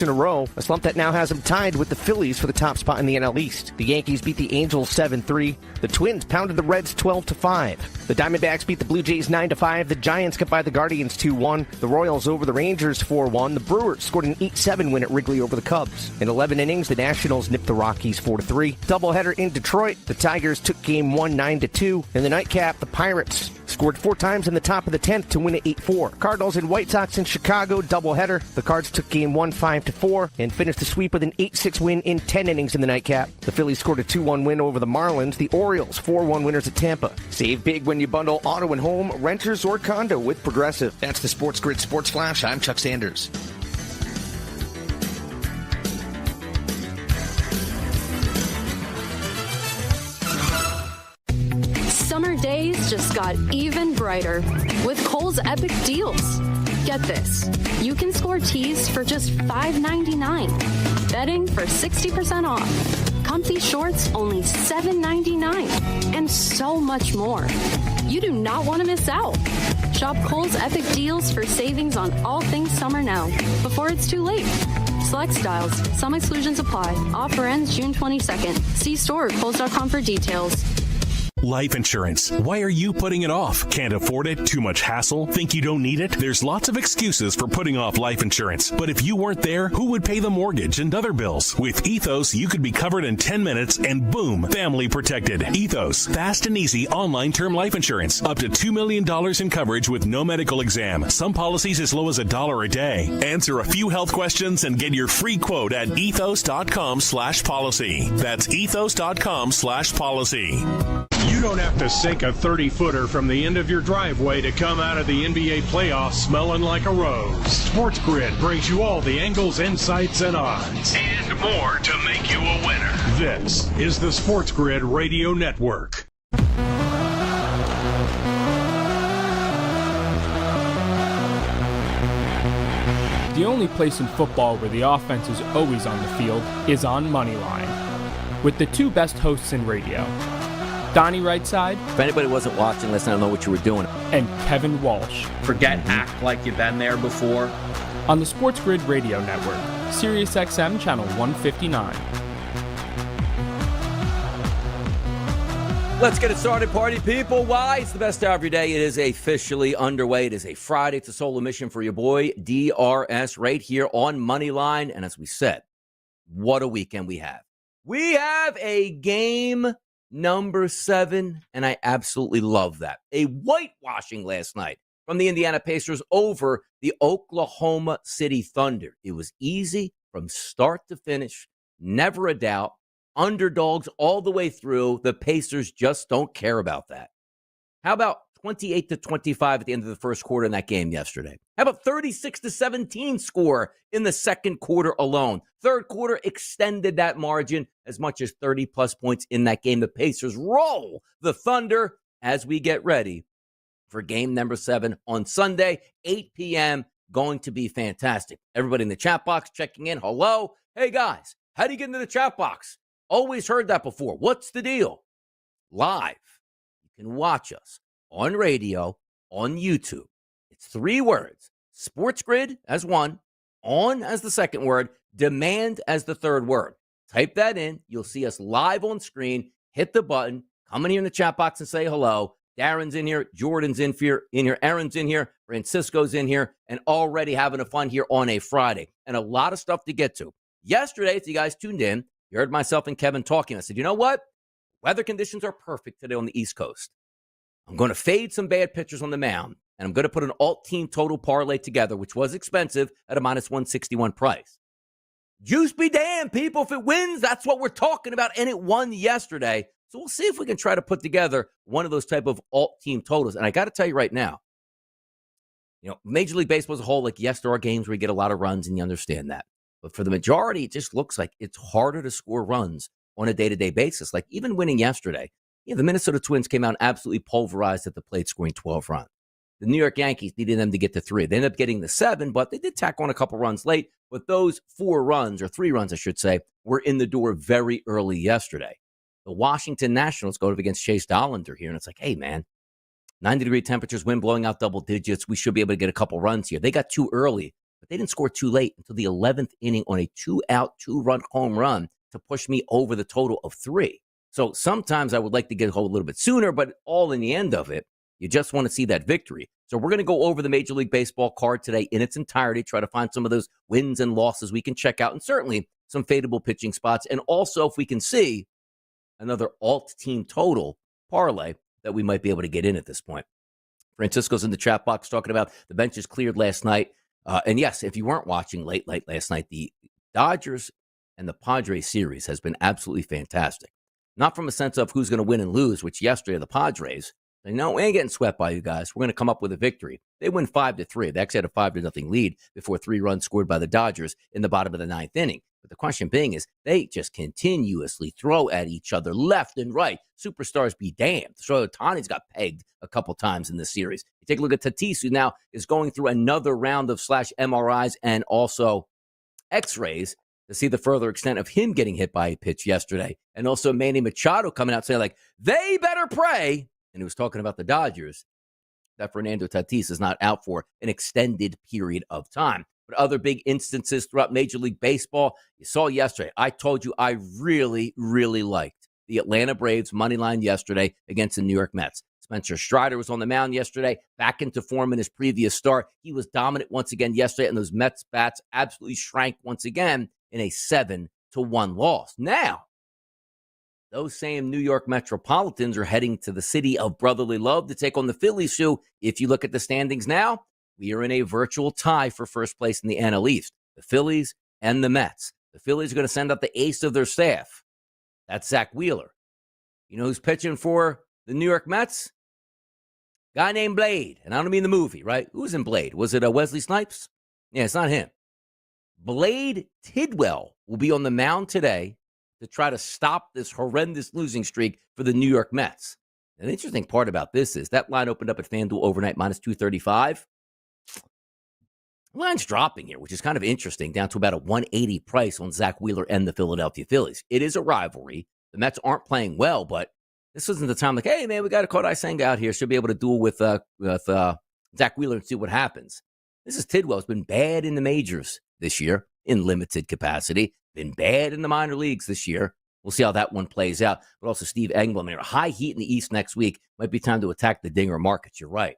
in a row, a slump that now has them tied with the Phillies for the top spot in the NL East. The Yankees beat the Angels 7-3. The Twins pounded the Reds 12-5. The Diamondbacks beat the Blue Jays 9-5. The Giants got by the Guardians 2-1. The Royals over the Rangers 4-1. The Brewers scored an 8-7 win at Wrigley over the Cubs. In 11 innings, the Nationals nipped the Rockies 4-3. Doubleheader in Detroit. The Tigers took game 1 9-2. In the nightcap, the Pirates scored 4 times in the top of the 10th to win at 8-4. Cardinals and White Sox in Chicago, doubleheader. The Cards took game 1 5-4 and finished the sweep with an 8-6 win in 10 innings in the nightcap. The Phillies scored a 2-1 win over the Marlins. The Orioles 4-1 winners at Tampa. Save big when you bundle auto and home, renters, or condo with Progressive. That's the SportsGrid Sports Flash. I'm Chuck Sanders. Summer days just got even brighter with Kohl's epic deals. Get this, you can score tees for just $5.99, bedding for 60% off, comfy shorts only $7.99, and so much more. You do not want to miss out. Shop Kohl's epic deals for savings on all things summer now, before it's too late. Select styles, some exclusions apply. Offer ends June 22nd. See store at Kohls.com for details. Life insurance. Why are you putting it off? Can't afford it? Too much hassle? Think you don't need it? There's lots of excuses for putting off life insurance. But if you weren't there, who would pay the mortgage and other bills? With Ethos, you could be covered in 10 minutes and boom, family protected. Ethos, fast and easy online term life insurance. Up to $2 million in coverage with no medical exam. Some policies as low as $1 a day. Answer a few health questions and get your free quote at ethos.com/policy. That's ethos.com/policy. You don't have to sink a 30-footer from the end of your driveway to come out of the NBA playoffs smelling like a rose. SportsGrid brings you all the angles, insights, and odds. And more to make you a winner. This is the SportsGrid Radio Network. The only place in football where the offense is always on the field is on Moneyline. With the two best hosts in radio, Donnie Rightside. If anybody wasn't watching, listen, I don't know what you were doing. And Kevin Walsh. Forget act like you've been there before. On the SportsGrid Radio Network, Sirius XM Channel 159. Let's get it started, party people. Why? It's the best hour of your day. It is officially underway. It is a Friday. It's a solo mission for your boy, DRS, right here on Moneyline. And as we said, what a weekend we have. We have a game number 7, and I absolutely love that. A whitewashing last night from the Indiana Pacers over the Oklahoma City Thunder. It was easy from start to finish, never a doubt. Underdogs all the way through. The Pacers just don't care about that. How about 28-25 at the end of the first quarter in that game yesterday? How about 36-17 score in the second quarter alone? Third quarter extended that margin as much as 30-plus points in that game. The Pacers roll the Thunder as we get ready for game number 7 on Sunday, 8 p.m. Going to be fantastic. Everybody in the chat box checking in. Hello. Hey, guys. How do you get into the chat box? Always heard that before. What's the deal? Live. You can watch us on radio, on YouTube. It's 3 words. SportsGrid as one, on as the second word, demand as the third word. Type that in. You'll see us live on screen. Hit the button. Come in here in the chat box and say hello. Darren's in here. Jordan's in here. Aaron's in here. Francisco's in here. And already having a fun here on a Friday. And a lot of stuff to get to. Yesterday, as you guys tuned in, you heard myself and Kevin talking. I said, you know what? Weather conditions are perfect today on the East Coast. I'm going to fade some bad pitchers on the mound, and I'm going to put an alt-team total parlay together, which was expensive at a minus 161 price. Juice be damned, people. If it wins, that's what we're talking about, and it won yesterday. So we'll see if we can try to put together one of those type of alt-team totals. And I got to tell you right now, Major League Baseball as a whole, like, yes, there are games where you get a lot of runs, and you understand that. But for the majority, it just looks like it's harder to score runs on a day-to-day basis. Like even winning yesterday, the Minnesota Twins came out and absolutely pulverized at the plate, scoring 12 runs. The New York Yankees needed them to get to 3. They ended up getting the 7, but they did tack on a couple runs late. But those 4 runs, or 3 runs, I should say, were in the door very early yesterday. The Washington Nationals go up against Chase Dollander here, and it's like, hey, man, 90-degree temperatures, wind blowing out double digits. We should be able to get a couple runs here. They got too early but they didn't score too late until the 11th inning on a 2-out, 2-run home run to push me over the total of 3. So sometimes I would like to get a hold a little bit sooner, but all in the end of it, you just want to see that victory. So we're going to go over the Major League Baseball card today in its entirety, try to find some of those wins and losses we can check out, and certainly some fadeable pitching spots. And also, if we can see another alt team total parlay that we might be able to get in at this point. Francisco's in the chat box talking about the benches cleared last night. And yes, if you weren't watching late last night, the Dodgers and the Padres series has been absolutely fantastic. Not from a sense of who's going to win and lose, which yesterday the Padres, they know we ain't getting swept by you guys. We're going to come up with a victory. They win 5-3. They actually had a 5-0 lead before 3 runs scored by the Dodgers in the bottom of the 9th inning. But the question being is they just continuously throw at each other left and right. Superstars be damned. So Ohtani's got pegged a couple times in this series. You take a look at Tatis, who now is going through another round of /MRIs and also X-rays to see the further extent of him getting hit by a pitch yesterday. And also Manny Machado coming out saying, like, they better pray. And he was talking about the Dodgers, that Fernando Tatis is not out for an extended period of time. But other big instances throughout Major League Baseball, you saw yesterday. I told you I really, really liked the Atlanta Braves money line yesterday against the New York Mets. Spencer Strider was on the mound yesterday, back into form in his previous start. He was dominant once again yesterday, and those Mets bats absolutely shrank once again in a 7-1 loss. Now, those same New York Metropolitans are heading to the city of brotherly love to take on the Phillies, who, if you look at the standings now, we are in a virtual tie for first place in the NL East. The Phillies and the Mets. The Phillies are going to send out the ace of their staff. That's Zach Wheeler. You know who's pitching for the New York Mets? Guy named Blade. And I don't mean the movie, right? Who's in Blade? Was it Wesley Snipes? Yeah, it's not him. Blade Tidwell will be on the mound today to try to stop this horrendous losing streak for the New York Mets. And the interesting part about this is that line opened up at FanDuel overnight -235. Line's dropping here, which is kind of interesting, down to about a 180 price on Zach Wheeler and the Philadelphia Phillies. It is a rivalry. The Mets aren't playing well, but this isn't the time like, hey, man, we got a Kodai Senga out here. Should be able to duel with Zach Wheeler and see what happens. This is Tidwell. Has been bad in the majors this year in limited capacity. Been bad in the minor leagues this year. We'll see how that one plays out. But also Steve Engblom there. High heat in the East next week. Might be time to attack the dinger markets. You're right.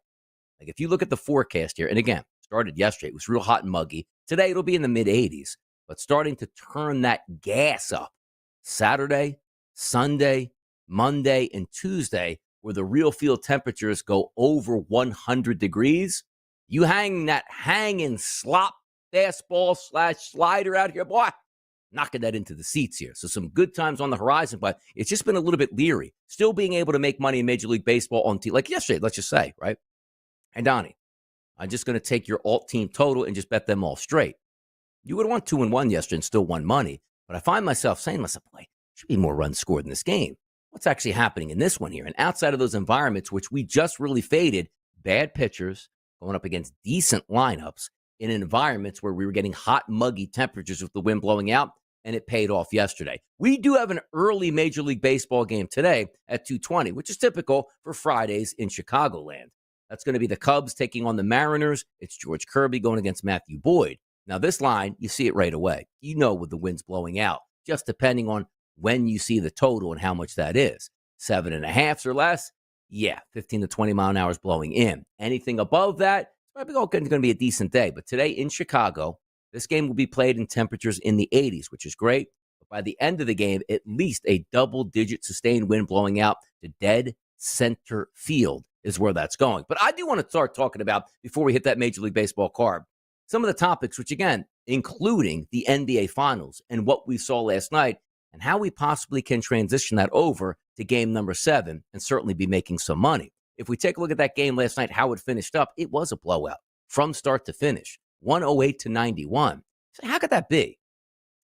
Like if you look at the forecast here, and again, started yesterday. It was real hot and muggy. Today, it'll be in the mid-80s, but starting to turn that gas up. Saturday, Sunday, Monday, and Tuesday, where the real field temperatures go over 100 degrees. You hang that hanging slop fastball / slider out here, boy, knocking that into the seats here. So some good times on the horizon, but it's just been a little bit leery. Still being able to make money in Major League Baseball on like yesterday, let's just say, right? And Donnie, I'm just going to take your alt team total and just bet them all straight. You would have won 2-1 yesterday and still won money. But I find myself saying to myself, boy, should be more runs scored in this game. What's actually happening in this one here? And outside of those environments, which we just really faded, bad pitchers going up against decent lineups in environments where we were getting hot, muggy temperatures with the wind blowing out, and it paid off yesterday. We do have an early Major League Baseball game today at 2:20, which is typical for Fridays in Chicagoland. That's going to be the Cubs taking on the Mariners. It's George Kirby going against Matthew Boyd. Now, this line, you see it right away. You know with the winds blowing out, just depending on when you see the total and how much that is. 7.5 or less, yeah, 15 to 20 mile an hour is blowing in. Anything above that, it's probably going to be a decent day. But today in Chicago, this game will be played in temperatures in the 80s, which is great. But by the end of the game, at least a double-digit sustained wind blowing out to dead center field is where that's going. But I do want to start talking about, before we hit that Major League Baseball card, some of the topics, which again, including the NBA Finals and what we saw last night, and how we possibly can transition that over to game number 7 and certainly be making some money. If we take a look at that game last night, how it finished up, it was a blowout from start to finish, 108-91. So how could that be?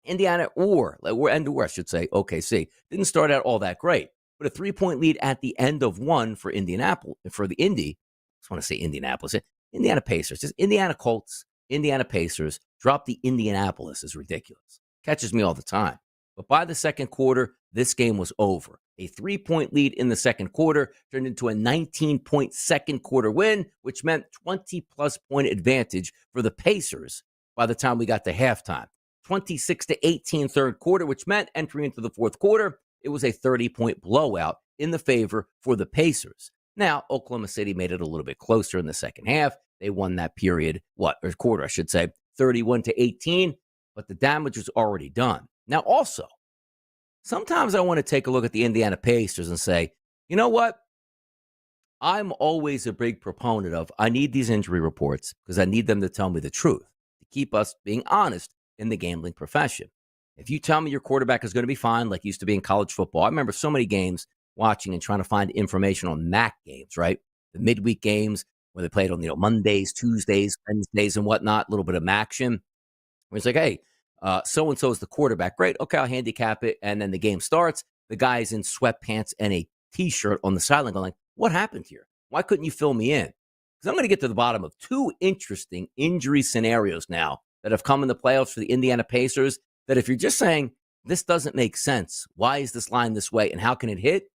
Indiana or I should say, OKC, didn't start out all that great. But a 3-point lead at the end of one for Indianapolis, for the Indy. I just want to say Indianapolis. Indiana Pacers. Just Indiana Colts, Indiana Pacers. Drop the Indianapolis is ridiculous. Catches me all the time. But by the second quarter, this game was over. A 3-point lead in the second quarter turned into a 19-point second quarter win, which meant 20-plus point advantage for the Pacers by the time we got to halftime. 26-18 third quarter, which meant entering into the fourth quarter, it was a 30-point blowout in the favor for the Pacers. Now, Oklahoma City made it a little bit closer in the second half. They won that period, or quarter, I should say, 31-18, but the damage was already done. Now, also, sometimes I want to take a look at the Indiana Pacers and say, you know what? I'm always a big proponent of, I need these injury reports because I need them to tell me the truth, to keep us being honest in the gambling profession. If you tell me your quarterback is going to be fine, like used to be in college football, I remember so many games watching and trying to find information on MAC games, right? The midweek games where they played on, Mondays, Tuesdays, Wednesdays, and whatnot, a little bit of action. Where it's like, hey, so-and-so is the quarterback. Great. Okay, I'll handicap it. And then the game starts. The guy's in sweatpants and a T-shirt on the sideline going, what happened here? Why couldn't you fill me in? Because I'm going to get to the bottom of two interesting injury scenarios now that have come in the playoffs for the Indiana Pacers, that if you're just saying, this doesn't make sense, why is this line this way, and how can it hit?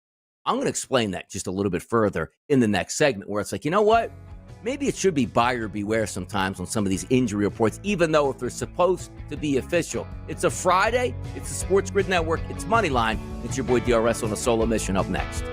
I'm going to explain that just a little bit further in the next segment, where it's like, you know what? Maybe it should be buyer beware sometimes on some of these injury reports, even though if they're supposed to be official. It's a Friday. It's the SportsGrid Network. It's Moneyline. It's your boy DRS on a solo mission. Up next.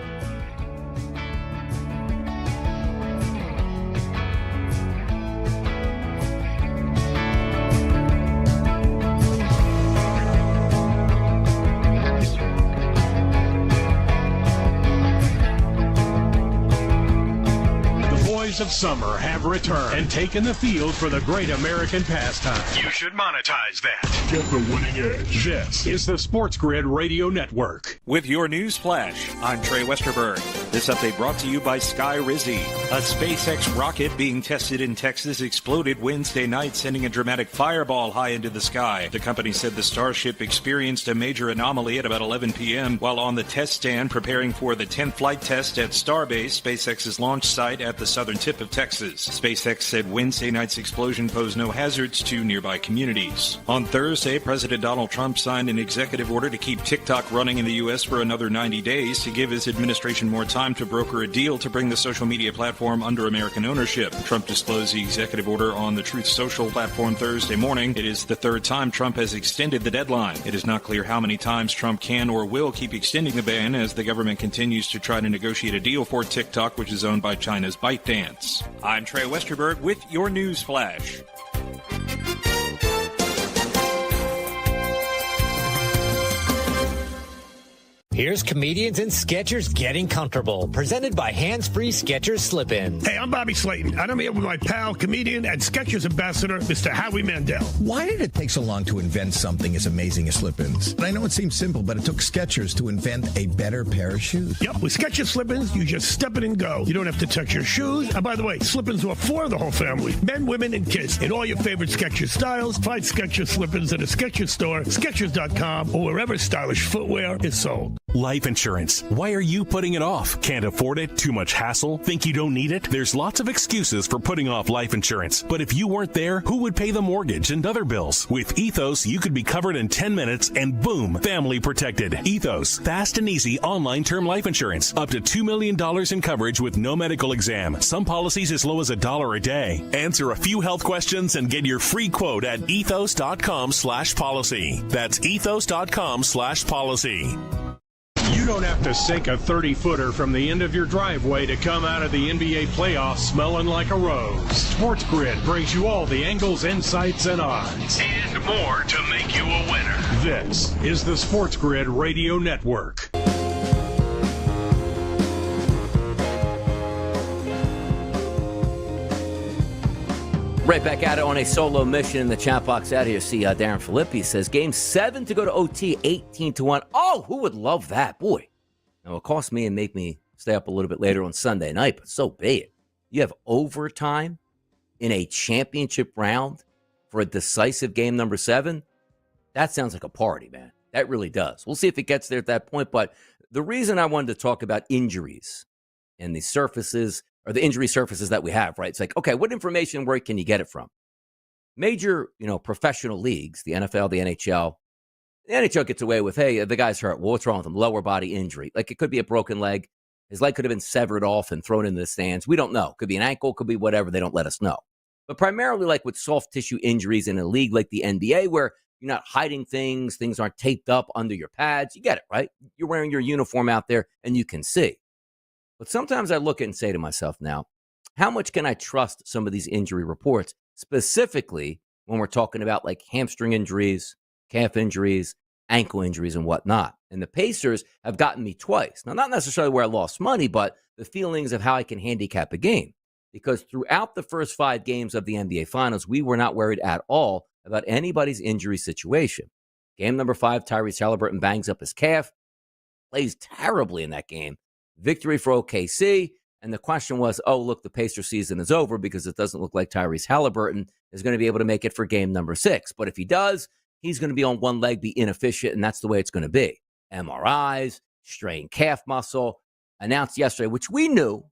Of summer have returned and taken the field for the great American pastime. You should monetize that. Get the winning edge. This is the SportsGrid Radio Network. With your news flash, I'm Trey Westerberg. This update brought to you by Sky Rizzi. A SpaceX rocket being tested in Texas exploded Wednesday night, sending a dramatic fireball high into the sky. The company said the Starship experienced a major anomaly at about 11 p.m. while on the test stand preparing for the 10th flight test at Starbase, SpaceX's launch site at the southern tip of Texas. SpaceX said Wednesday night's explosion posed no hazards to nearby communities. On Thursday, President Donald Trump signed an executive order to keep TikTok running in the U.S. for another 90 days to give his administration more time to broker a deal to bring the social media platform under American ownership. Trump disclosed the executive order on the Truth Social platform Thursday morning. It is the third time Trump has extended the deadline. It is not clear how many times Trump can or will keep extending the ban as the government continues to try to negotiate a deal for TikTok, which is owned by China's ByteDance. I'm Trey Westerberg with your news flash. Here's Comedians and Sketchers Getting Comfortable, presented by Hands-Free Skechers Slip-Ins. Hey, I'm Bobby Slayton, and I'm here with my pal, comedian, and Skechers ambassador, Mr. Howie Mandel. Why did it take so long to invent something as amazing as slip-ins? I know it seems simple, but it took Skechers to invent a better pair of shoes. Yep, with Skechers Slip-Ins, you just step it and go. You don't have to touch your shoes. And by the way, Slip-Ins are for the whole family, men, women, and kids. In all your favorite Skechers styles, find Skechers Slip-Ins at a Skechers store, Skechers.com, or wherever stylish footwear is sold. Life insurance. Why are you putting it off? Can't afford it? Too much hassle? Think you don't need it? There's lots of excuses for putting off life insurance. But if you weren't there, who would pay the mortgage and other bills? With Ethos, you could be covered in 10 minutes and boom, family protected. Ethos, fast and easy online term life insurance. Up to $2 million in coverage with no medical exam. Some policies as low as $1 a day. Answer a few health questions and get your free quote at ethos.com/policy. That's ethos.com/policy. You don't have to sink a 30-footer from the end of your driveway to come out of the NBA playoffs smelling like a rose. SportsGrid brings you all the angles, insights, and odds. And more to make you a winner. This is the SportsGrid Radio Network. Right back at it on a solo mission in the chat box out here. See, Darren Filippi says, Game 7 to go to OT, 18-1. Oh, who would love that? Boy. Now, it cost me and make me stay up a little bit later on Sunday night, but so be it. You have overtime in a championship round for a decisive game number 7. That sounds like a party, man. That really does. We'll see if it gets there at that point, but the reason I wanted to talk about injuries and the surfaces or the injury surfaces that we have, right? It's like, okay, what information and where can you get it from? Major, professional leagues, the NFL, the NHL. The NHL gets away with, hey, the guy's hurt. Well, what's wrong with him? Lower body injury. Like, it could be a broken leg. His leg could have been severed off and thrown into the stands. We don't know. Could be an ankle, could be whatever. They don't let us know. but primarily like with soft tissue injuries in a league like the NBA where you're not hiding things aren't taped up under your pads. You get it, right? You're wearing your uniform out there and you can see. But sometimes I look at and say to myself now, how much can I trust some of these injury reports, specifically when we're talking about like hamstring injuries, calf injuries, ankle injuries, and whatnot? And the Pacers have gotten me twice. Now, not necessarily where I lost money, but the feelings of how I can handicap a game. Because throughout the first 5 games of the NBA Finals, we were not worried at all about anybody's injury situation. Game number 5, Tyrese Haliburton bangs up his calf, plays terribly in that game. Victory for OKC. And the question was, oh, look, the Pacers season is over because it doesn't look like Tyrese Haliburton is going to be able to make it for game number 6. But if he does, he's going to be on one leg, be inefficient, and that's the way it's going to be. MRIs, strained calf muscle, announced yesterday, which we knew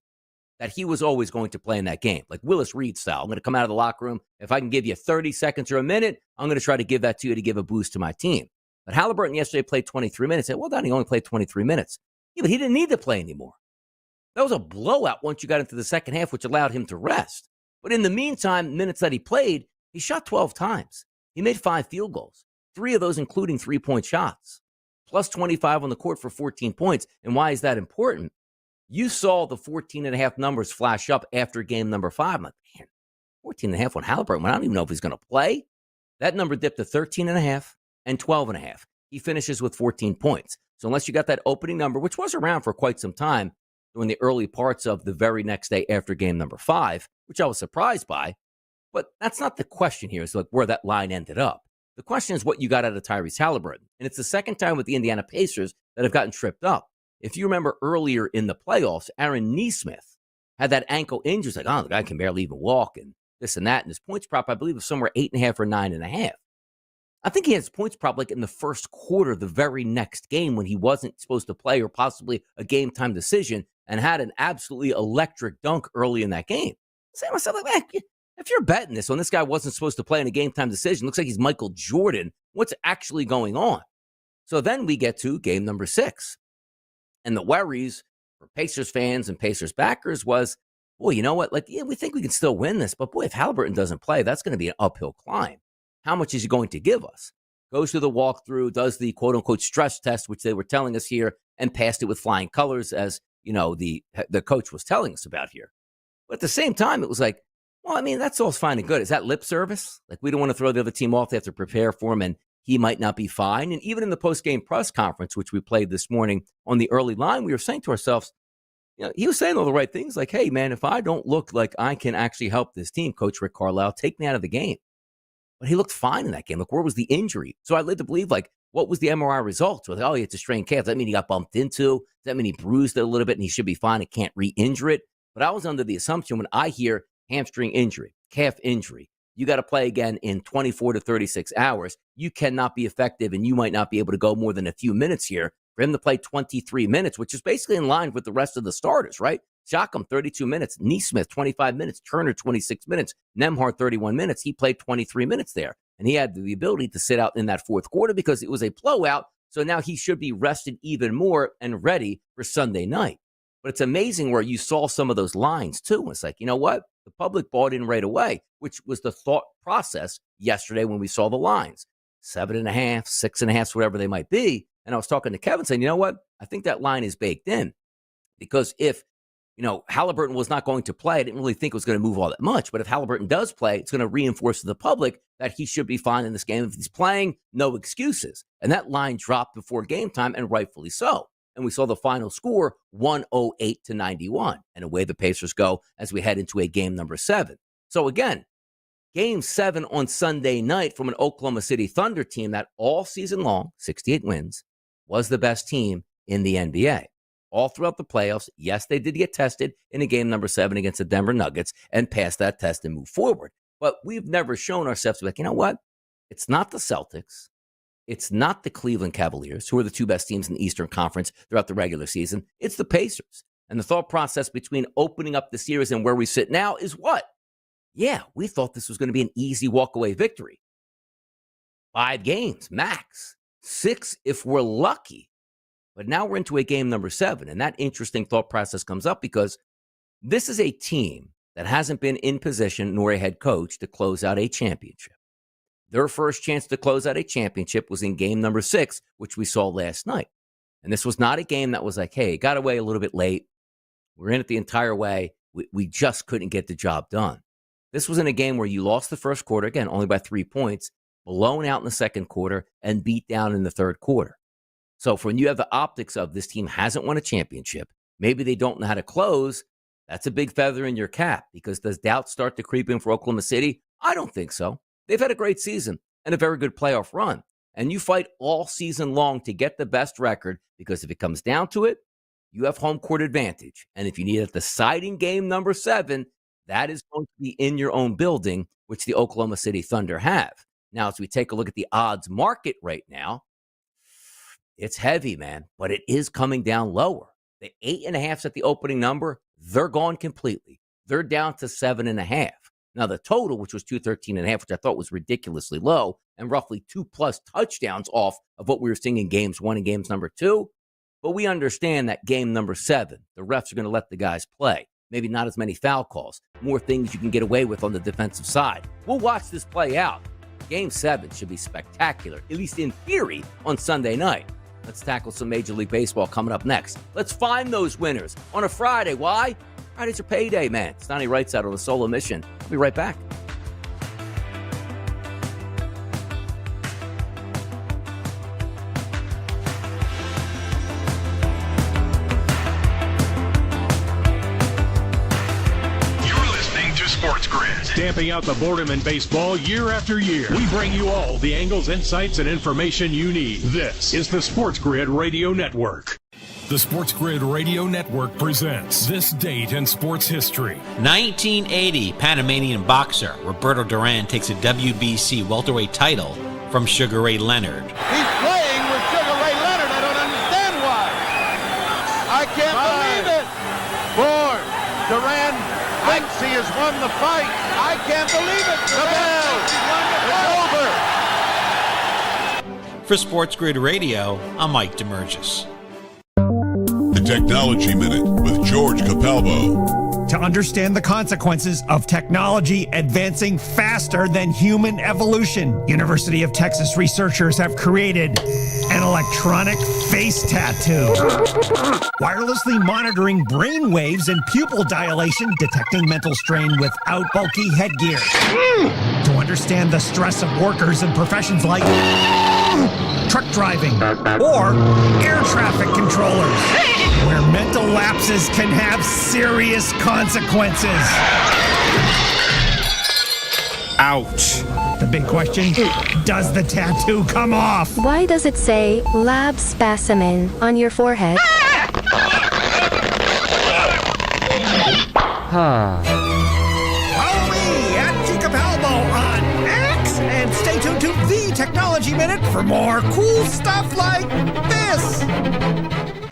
that he was always going to play in that game, like Willis Reed style. I'm going to come out of the locker room. If I can give you 30 seconds or a minute, I'm going to try to give that to you to give a boost to my team. But Haliburton yesterday played 23 minutes. Well, Donnie only played 23 minutes. Yeah, but he didn't need to play anymore. That was a blowout once you got into the second half, which allowed him to rest. But in the meantime, minutes that he played, he shot 12 times. He made 5 field goals, 3 of those including 3-point shots, plus 25 on the court for 14 points. And why is that important? You saw the 14.5 numbers flash up after game number 5. I'm like, man, 14.5 on Haliburton. I don't even know if he's going to play. That number dipped to 13.5 and 12.5. He finishes with 14 points. So unless you got that opening number, which was around for quite some time during the early parts of the very next day after game number 5, which I was surprised by, but that's not the question here. It's like where that line ended up. The question is what you got out of Tyrese Haliburton. And it's the second time with the Indiana Pacers that have gotten tripped up. If you remember earlier in the playoffs, Aaron Nesmith had that ankle injury. It's like, oh, the guy can barely even walk and this and that. And his points prop, I believe, was somewhere 8.5 or 9.5. I think he has points prop like in the first quarter, the very next game when he wasn't supposed to play or possibly a game time decision and had an absolutely electric dunk early in that game. I say to myself, like, man, if you're betting this when this guy wasn't supposed to play in a game time decision, looks like he's Michael Jordan. What's actually going on? So then we get to game number 6. And the worries for Pacers fans and Pacers backers was, boy, you know what? Like, yeah, we think we can still win this. But, boy, if Haliburton doesn't play, that's going to be an uphill climb. How much is he going to give us? Goes through the walkthrough, does the quote-unquote stress test, which they were telling us here, and passed it with flying colors, as, you know, the coach was telling us about here. But at the same time, it was like, well, I mean, that's all fine and good. Is that lip service? Like, we don't want to throw the other team off. They have to prepare for him, and he might not be fine. And even in the post-game press conference, which we played this morning on the early line, we were saying to ourselves, you know, he was saying all the right things, like, hey, man, if I don't look like I can actually help this team, Coach Rick Carlisle, take me out of the game. But he looked fine in that game. Like, where was the injury? So I led to believe, like, what was the MRI results? Like, oh, it's a strained calf. Does that mean he got bumped into? Does that mean he bruised it a little bit and he should be fine and can't re-injure it? But I was under the assumption when I hear hamstring injury, calf injury, you got to play again in 24 to 36 hours. You cannot be effective, and you might not be able to go more than a few minutes here. For him to play 23 minutes, which is basically in line with the rest of the starters, right? Siakam, 32 minutes. Nesmith, 25 minutes. Turner, 26 minutes. Nembhard, 31 minutes. He played 23 minutes there. And he had the ability to sit out in that fourth quarter because it was a blowout. So now he should be rested even more and ready for Sunday night. But it's amazing where you saw some of those lines, too. It's like, you know what? The public bought in right away, which was the thought process yesterday when we saw the lines. 7.5, 6.5, whatever they might be. And I was talking to Kevin saying, you know what? I think that line is baked in. Because if, you know, Haliburton was not going to play, I didn't really think it was going to move all that much. But if Haliburton does play, it's going to reinforce to the public that he should be fine in this game. If he's playing, no excuses. And that line dropped before game time, and rightfully so. And we saw the final score, 108-91. And away the Pacers go as we head into a game number 7. So again, game 7 on Sunday night from an Oklahoma City Thunder team that all season long, 68 wins, was the best team in the NBA. All throughout the playoffs, yes, they did get tested in a game number 7 against the Denver Nuggets and passed that test and moved forward. But we've never shown ourselves to be like, you know what? It's not the Celtics. It's not the Cleveland Cavaliers, who are the 2 best teams in the Eastern Conference throughout the regular season. It's the Pacers. And the thought process between opening up the series and where we sit now is what? Yeah, we thought this was going to be an easy walkaway victory. 5 games, max. 6 if we're lucky. But now we're into a game number 7. And that interesting thought process comes up because this is a team that hasn't been in position nor a head coach to close out a championship. Their first chance to close out a championship was in game number 6, which we saw last night. And this was not a game that was like, hey, got away a little bit late. We're in it the entire way. We just couldn't get the job done. This was in a game where you lost the first quarter, again, only by 3 points, blown out in the second quarter, and beat down in the third quarter. So for when you have the optics of this team hasn't won a championship, maybe they don't know how to close, that's a big feather in your cap, because does doubt start to creep in for Oklahoma City? I don't think so. They've had a great season and a very good playoff run. And you fight all season long to get the best record, because if it comes down to it, you have home court advantage. And if you need a deciding game number 7, that is going to be in your own building, which the Oklahoma City Thunder have. Now, as we take a look at the odds market right now, it's heavy, man, but it is coming down lower. The 8.5s at the opening number, they're gone completely. They're down to 7.5. Now, the total, which was 213.5, which I thought was ridiculously low, and roughly 2+ touchdowns off of what we were seeing in games 1 and games number 2. But we understand that game number 7, the refs are going to let the guys play. Maybe not as many foul calls, more things you can get away with on the defensive side. We'll watch this play out. Game 7 should be spectacular, at least in theory, on Sunday night. Let's tackle some Major League Baseball coming up next. Let's find those winners on a Friday. Why? Fridays are payday, man. Stoney writes out on a solo mission. I'll be right back. Stamping out the boredom in baseball year after year. We bring you all the angles, insights, and information you need. This is the SportsGrid Radio Network. The SportsGrid Radio Network presents This Date in Sports History. 1980, Panamanian boxer Roberto Duran takes a WBC welterweight title from Sugar Ray Leonard. He's playing with Sugar Ray Leonard. I don't understand why. I can't believe it. 4, Duran thinks he has won the fight. I can't believe it. The bell is over. For SportsGrid Radio, I'm Mike DeMurgis. The Technology Minute with George Capalbo. To understand the consequences of technology advancing faster than human evolution, University of Texas researchers have created an electronic face tattoo, wirelessly monitoring brain waves and pupil dilation, detecting mental strain without bulky headgear. To understand the stress of workers in professions like truck driving or air traffic controllers, where mental lapses can have serious consequences. Ouch. The big question, does the tattoo come off? Why does it say lab specimen on your forehead? Follow me at G Capalbo on X and stay tuned to the Technology Minute for more cool stuff like this.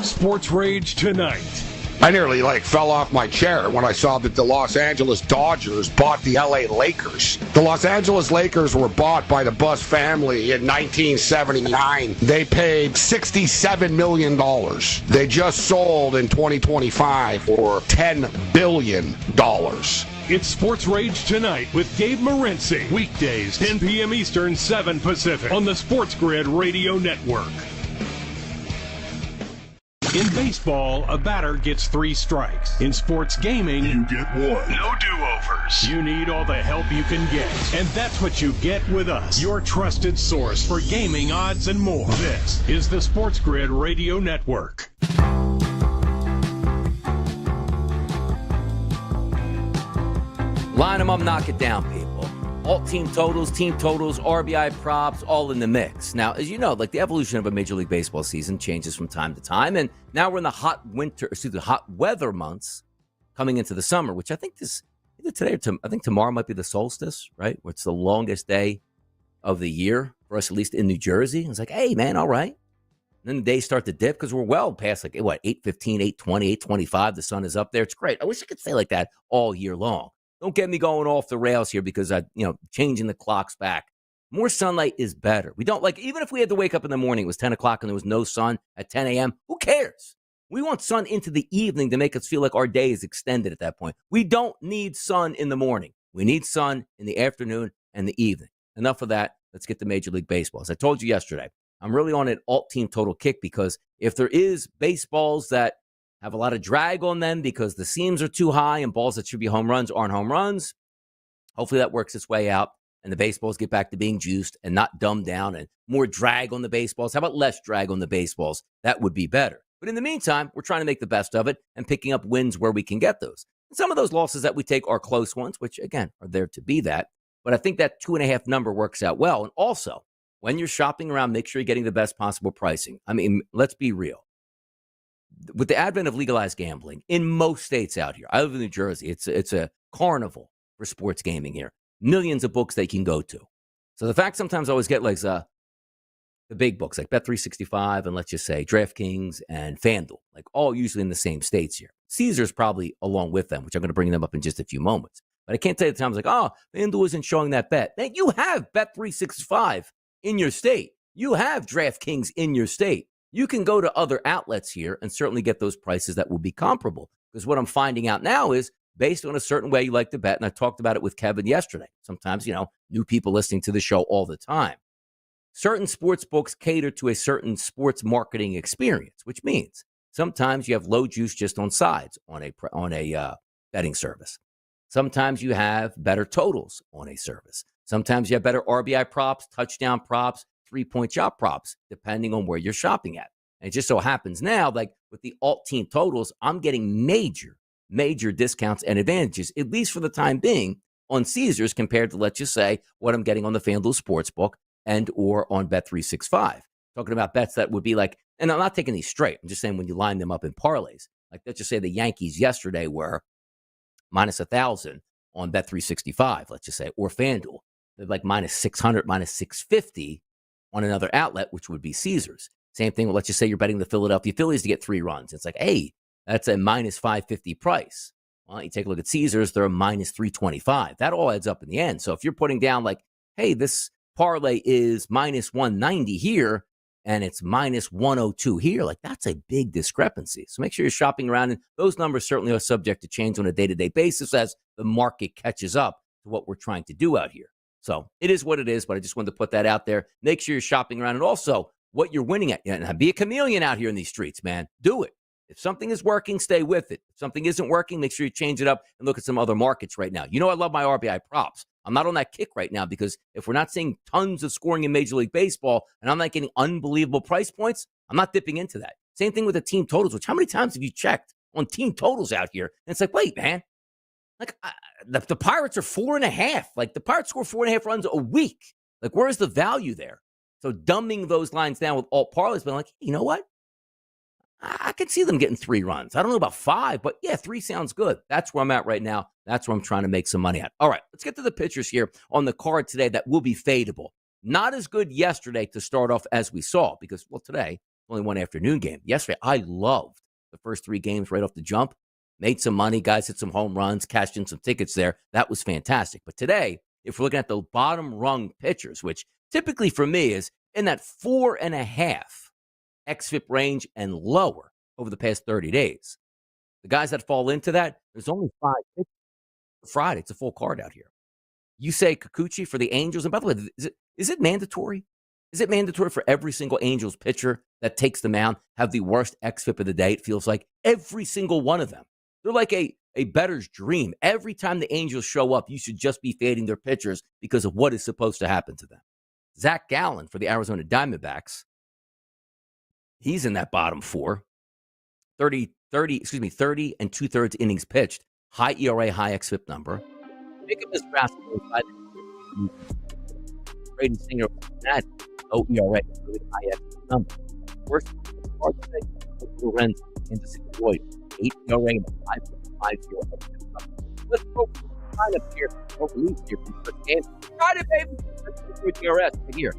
Sports Rage tonight. I nearly fell off my chair when I saw that the Los Angeles Dodgers bought the LA Lakers. The Los Angeles Lakers were bought by the Buss family in 1979. They paid $67 million. They just sold in 2025 for $10 billion. It's Sports Rage Tonight with Gabe Morency. Weekdays, 10 p.m. Eastern, 7 Pacific on the SportsGrid Radio Network. In baseball, a batter gets 3 strikes. In sports gaming, you get 1. No do-overs. You need all the help you can get. And that's what you get with us, your trusted source for gaming odds and more. This is the SportsGrid Radio Network. Line them up, knock it down, people. All team totals, RBI props, all in the mix. Now, as you know, the evolution of a Major League Baseball season changes from time to time, and now we're in the hot weather months coming into the summer, which I think either today or I think tomorrow might be the solstice, right? Where it's the longest day of the year for us, at least in New Jersey. It's like, hey, man, all right. And then the days start to dip because we're well past 8:15, 8:20, 8:25. The sun is up there. It's great. I wish I could stay like that all year long. Don't get me going off the rails here because changing the clocks back. More sunlight is better. We don't even if we had to wake up in the morning, it was 10 o'clock and there was no sun at 10 a.m. Who cares? We want sun into the evening to make us feel like our day is extended at that point. We don't need sun in the morning. We need sun in the afternoon and the evening. Enough of that. Let's get to Major League Baseball. As I told you yesterday, I'm really on an alt team total kick because if there is baseballs that have a lot of drag on them because the seams are too high and balls that should be home runs aren't home runs, hopefully that works its way out and the baseballs get back to being juiced and not dumbed down and more drag on the baseballs. How about less drag on the baseballs? That would be better. But in the meantime, we're trying to make the best of it and picking up wins where we can get those. And some of those losses that we take are close ones, which, again, are there to be that. But I think that 2.5 number works out well. And also, when you're shopping around, make sure you're getting the best possible pricing. I mean, let's be real. With the advent of legalized gambling in most states out here, I live in New Jersey. It's a carnival for sports gaming here. Millions of books they can go to. So the fact sometimes I always get like the big books like Bet365 and let's just say DraftKings and FanDuel, like all usually in the same states here. Caesars probably along with them, which I'm going to bring them up in just a few moments. But I can't tell you the times like, oh, FanDuel isn't showing that bet. Man, you have Bet365 in your state. You have DraftKings in your state. You can go to other outlets here and certainly get those prices that will be comparable. Because what I'm finding out now is based on a certain way you like to bet, and I talked about it with Kevin yesterday. Sometimes, new people listening to the show all the time. Certain sports books cater to a certain sports marketing experience, which means sometimes you have low juice just on sides on a betting service. Sometimes you have better totals on a service. Sometimes you have better RBI props, touchdown props, 3-point shot props, depending on where you're shopping at. And it just so happens now, like with the alt team totals, I'm getting major discounts and advantages, at least for the time being, on Caesars compared to, let's just say, what I'm getting on the FanDuel Sportsbook and or on Bet365. Talking about bets that would be like, and I'm not taking these straight. I'm just saying when you line them up in parlays. Like, let's just say the Yankees yesterday were minus 1,000 on Bet365, let's just say, or FanDuel. They're like minus 600, minus 650 on another outlet, which would be Caesars. Same thing, let's just say you're betting the Philadelphia Phillies to get 3 runs. It's like, hey, that's a minus 550 price. Well, you take a look at Caesars, they're a minus 325. That all adds up in the end. So if you're putting down like, hey, this parlay is minus 190 here, and it's minus 102 here, like that's a big discrepancy. So make sure you're shopping around, and those numbers certainly are subject to change on a day-to-day basis as the market catches up to what we're trying to do out here. So it is what it is, but I just wanted to put that out there. Make sure you're shopping around, and also what you're winning at. And be a chameleon out here in these streets, man. Do it. If something is working, stay with it. If something isn't working, make sure you change it up and look at some other markets right now. I love my RBI props. I'm not on that kick right now because if we're not seeing tons of scoring in Major League Baseball and I'm not getting unbelievable price points, I'm not dipping into that. Same thing with the team totals, which how many times have you checked on team totals out here? And it's like, wait, man, like the Pirates are 4.5. Like the Pirates score 4.5 runs a week. Like where's the value there? So dumbing those lines down with alt parlays, but I'm like, hey, you know what? I could see them getting 3 runs. I don't know about 5, but yeah, 3 sounds good. That's where I'm at right now. That's where I'm trying to make some money at. All right, let's get to the pitchers here on the card today that will be fadeable. Not as good yesterday to start off as we saw because, well, today, only one afternoon game. Yesterday, I loved the first 3 games right off the jump. Made some money. Guys hit some home runs, cashed in some tickets there. That was fantastic. But today, if we're looking at the bottom rung pitchers, which typically for me is in that 4.5 xFIP range and lower over the past 30 days. The guys that fall into that, there's only 5 pitchers. Friday, it's a full card out here. You say Kikuchi for the Angels, and by the way, is it mandatory? Is it mandatory for every single Angels pitcher that takes the mound have the worst xFIP of the day? It feels like every single one of them. They're like a bettor's dream. Every time the Angels show up, you should just be fading their pitchers because of what is supposed to happen to them. Zach Gallen for the Arizona Diamondbacks, he's in that bottom 4. 30 and 2/3 innings pitched. High ERA, high xFIP number. Pick up this fastball. Brady Singer, that low ERA, really high xFIP number. Worst part of the Lorenz into St. Louis. 8 ERA and 5.50 xFIP number. Let's go find up here. Or relief here from the first game. Try it, baby. Let's go to DRS right here.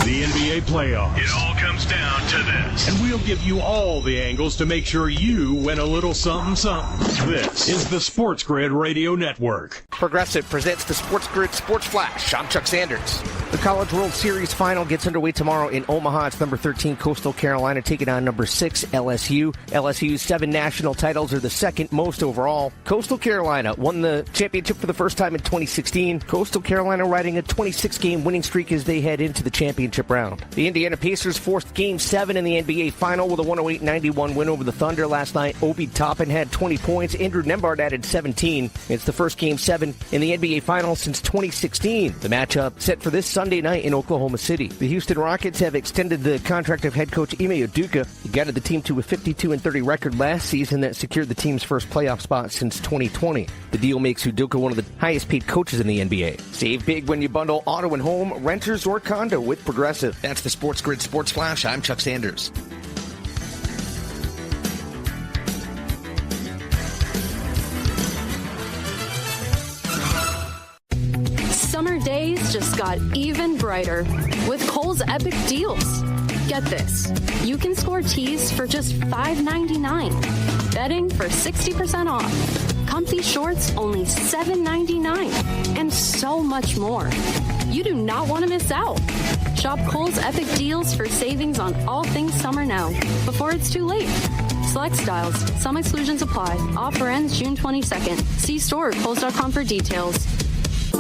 The NBA playoffs. It all comes comes down to this. And we'll give you all the angles to make sure you win a little something something. This is the SportsGrid Radio Network. Progressive presents the SportsGrid Sports Flash. I'm Chuck Sanders. The College World Series final gets underway tomorrow in Omaha. It's number 13 Coastal Carolina taking on number 6 LSU. LSU's 7 national titles are the second most overall. Coastal Carolina won the championship for the first time in 2016. Coastal Carolina riding a 26-game winning streak as they head into the championship round. The Indiana Pacers forced Game 7 in the NBA Final with a 108-91 win over the Thunder last night. Obi Toppin had 20 points. Andrew Nembhard added 17. It's the first Game 7 in the NBA Final since 2016. The matchup set for this Sunday night in Oklahoma City. The Houston Rockets have extended the contract of head coach Ime Udoka. He guided the team to a 52-30 record last season that secured the team's first playoff spot since 2020. The deal makes Udoka one of the highest-paid coaches in the NBA. Save big when you bundle auto and home, renters, or condo with Progressive. That's the SportsGrid Sports Flash. I'm Chuck Sanders. Summer days just got even brighter with Kohl's epic deals. Get this. You can score tees for just $5.99. Bedding for 60% off. Comfy shorts only $7.99. And so much more. You do not want to miss out. Shop Kohl's epic deals for savings on all things summer now, before it's too late. Select styles. Some exclusions apply. Offer ends June 22nd. See store at Kohls.com for details.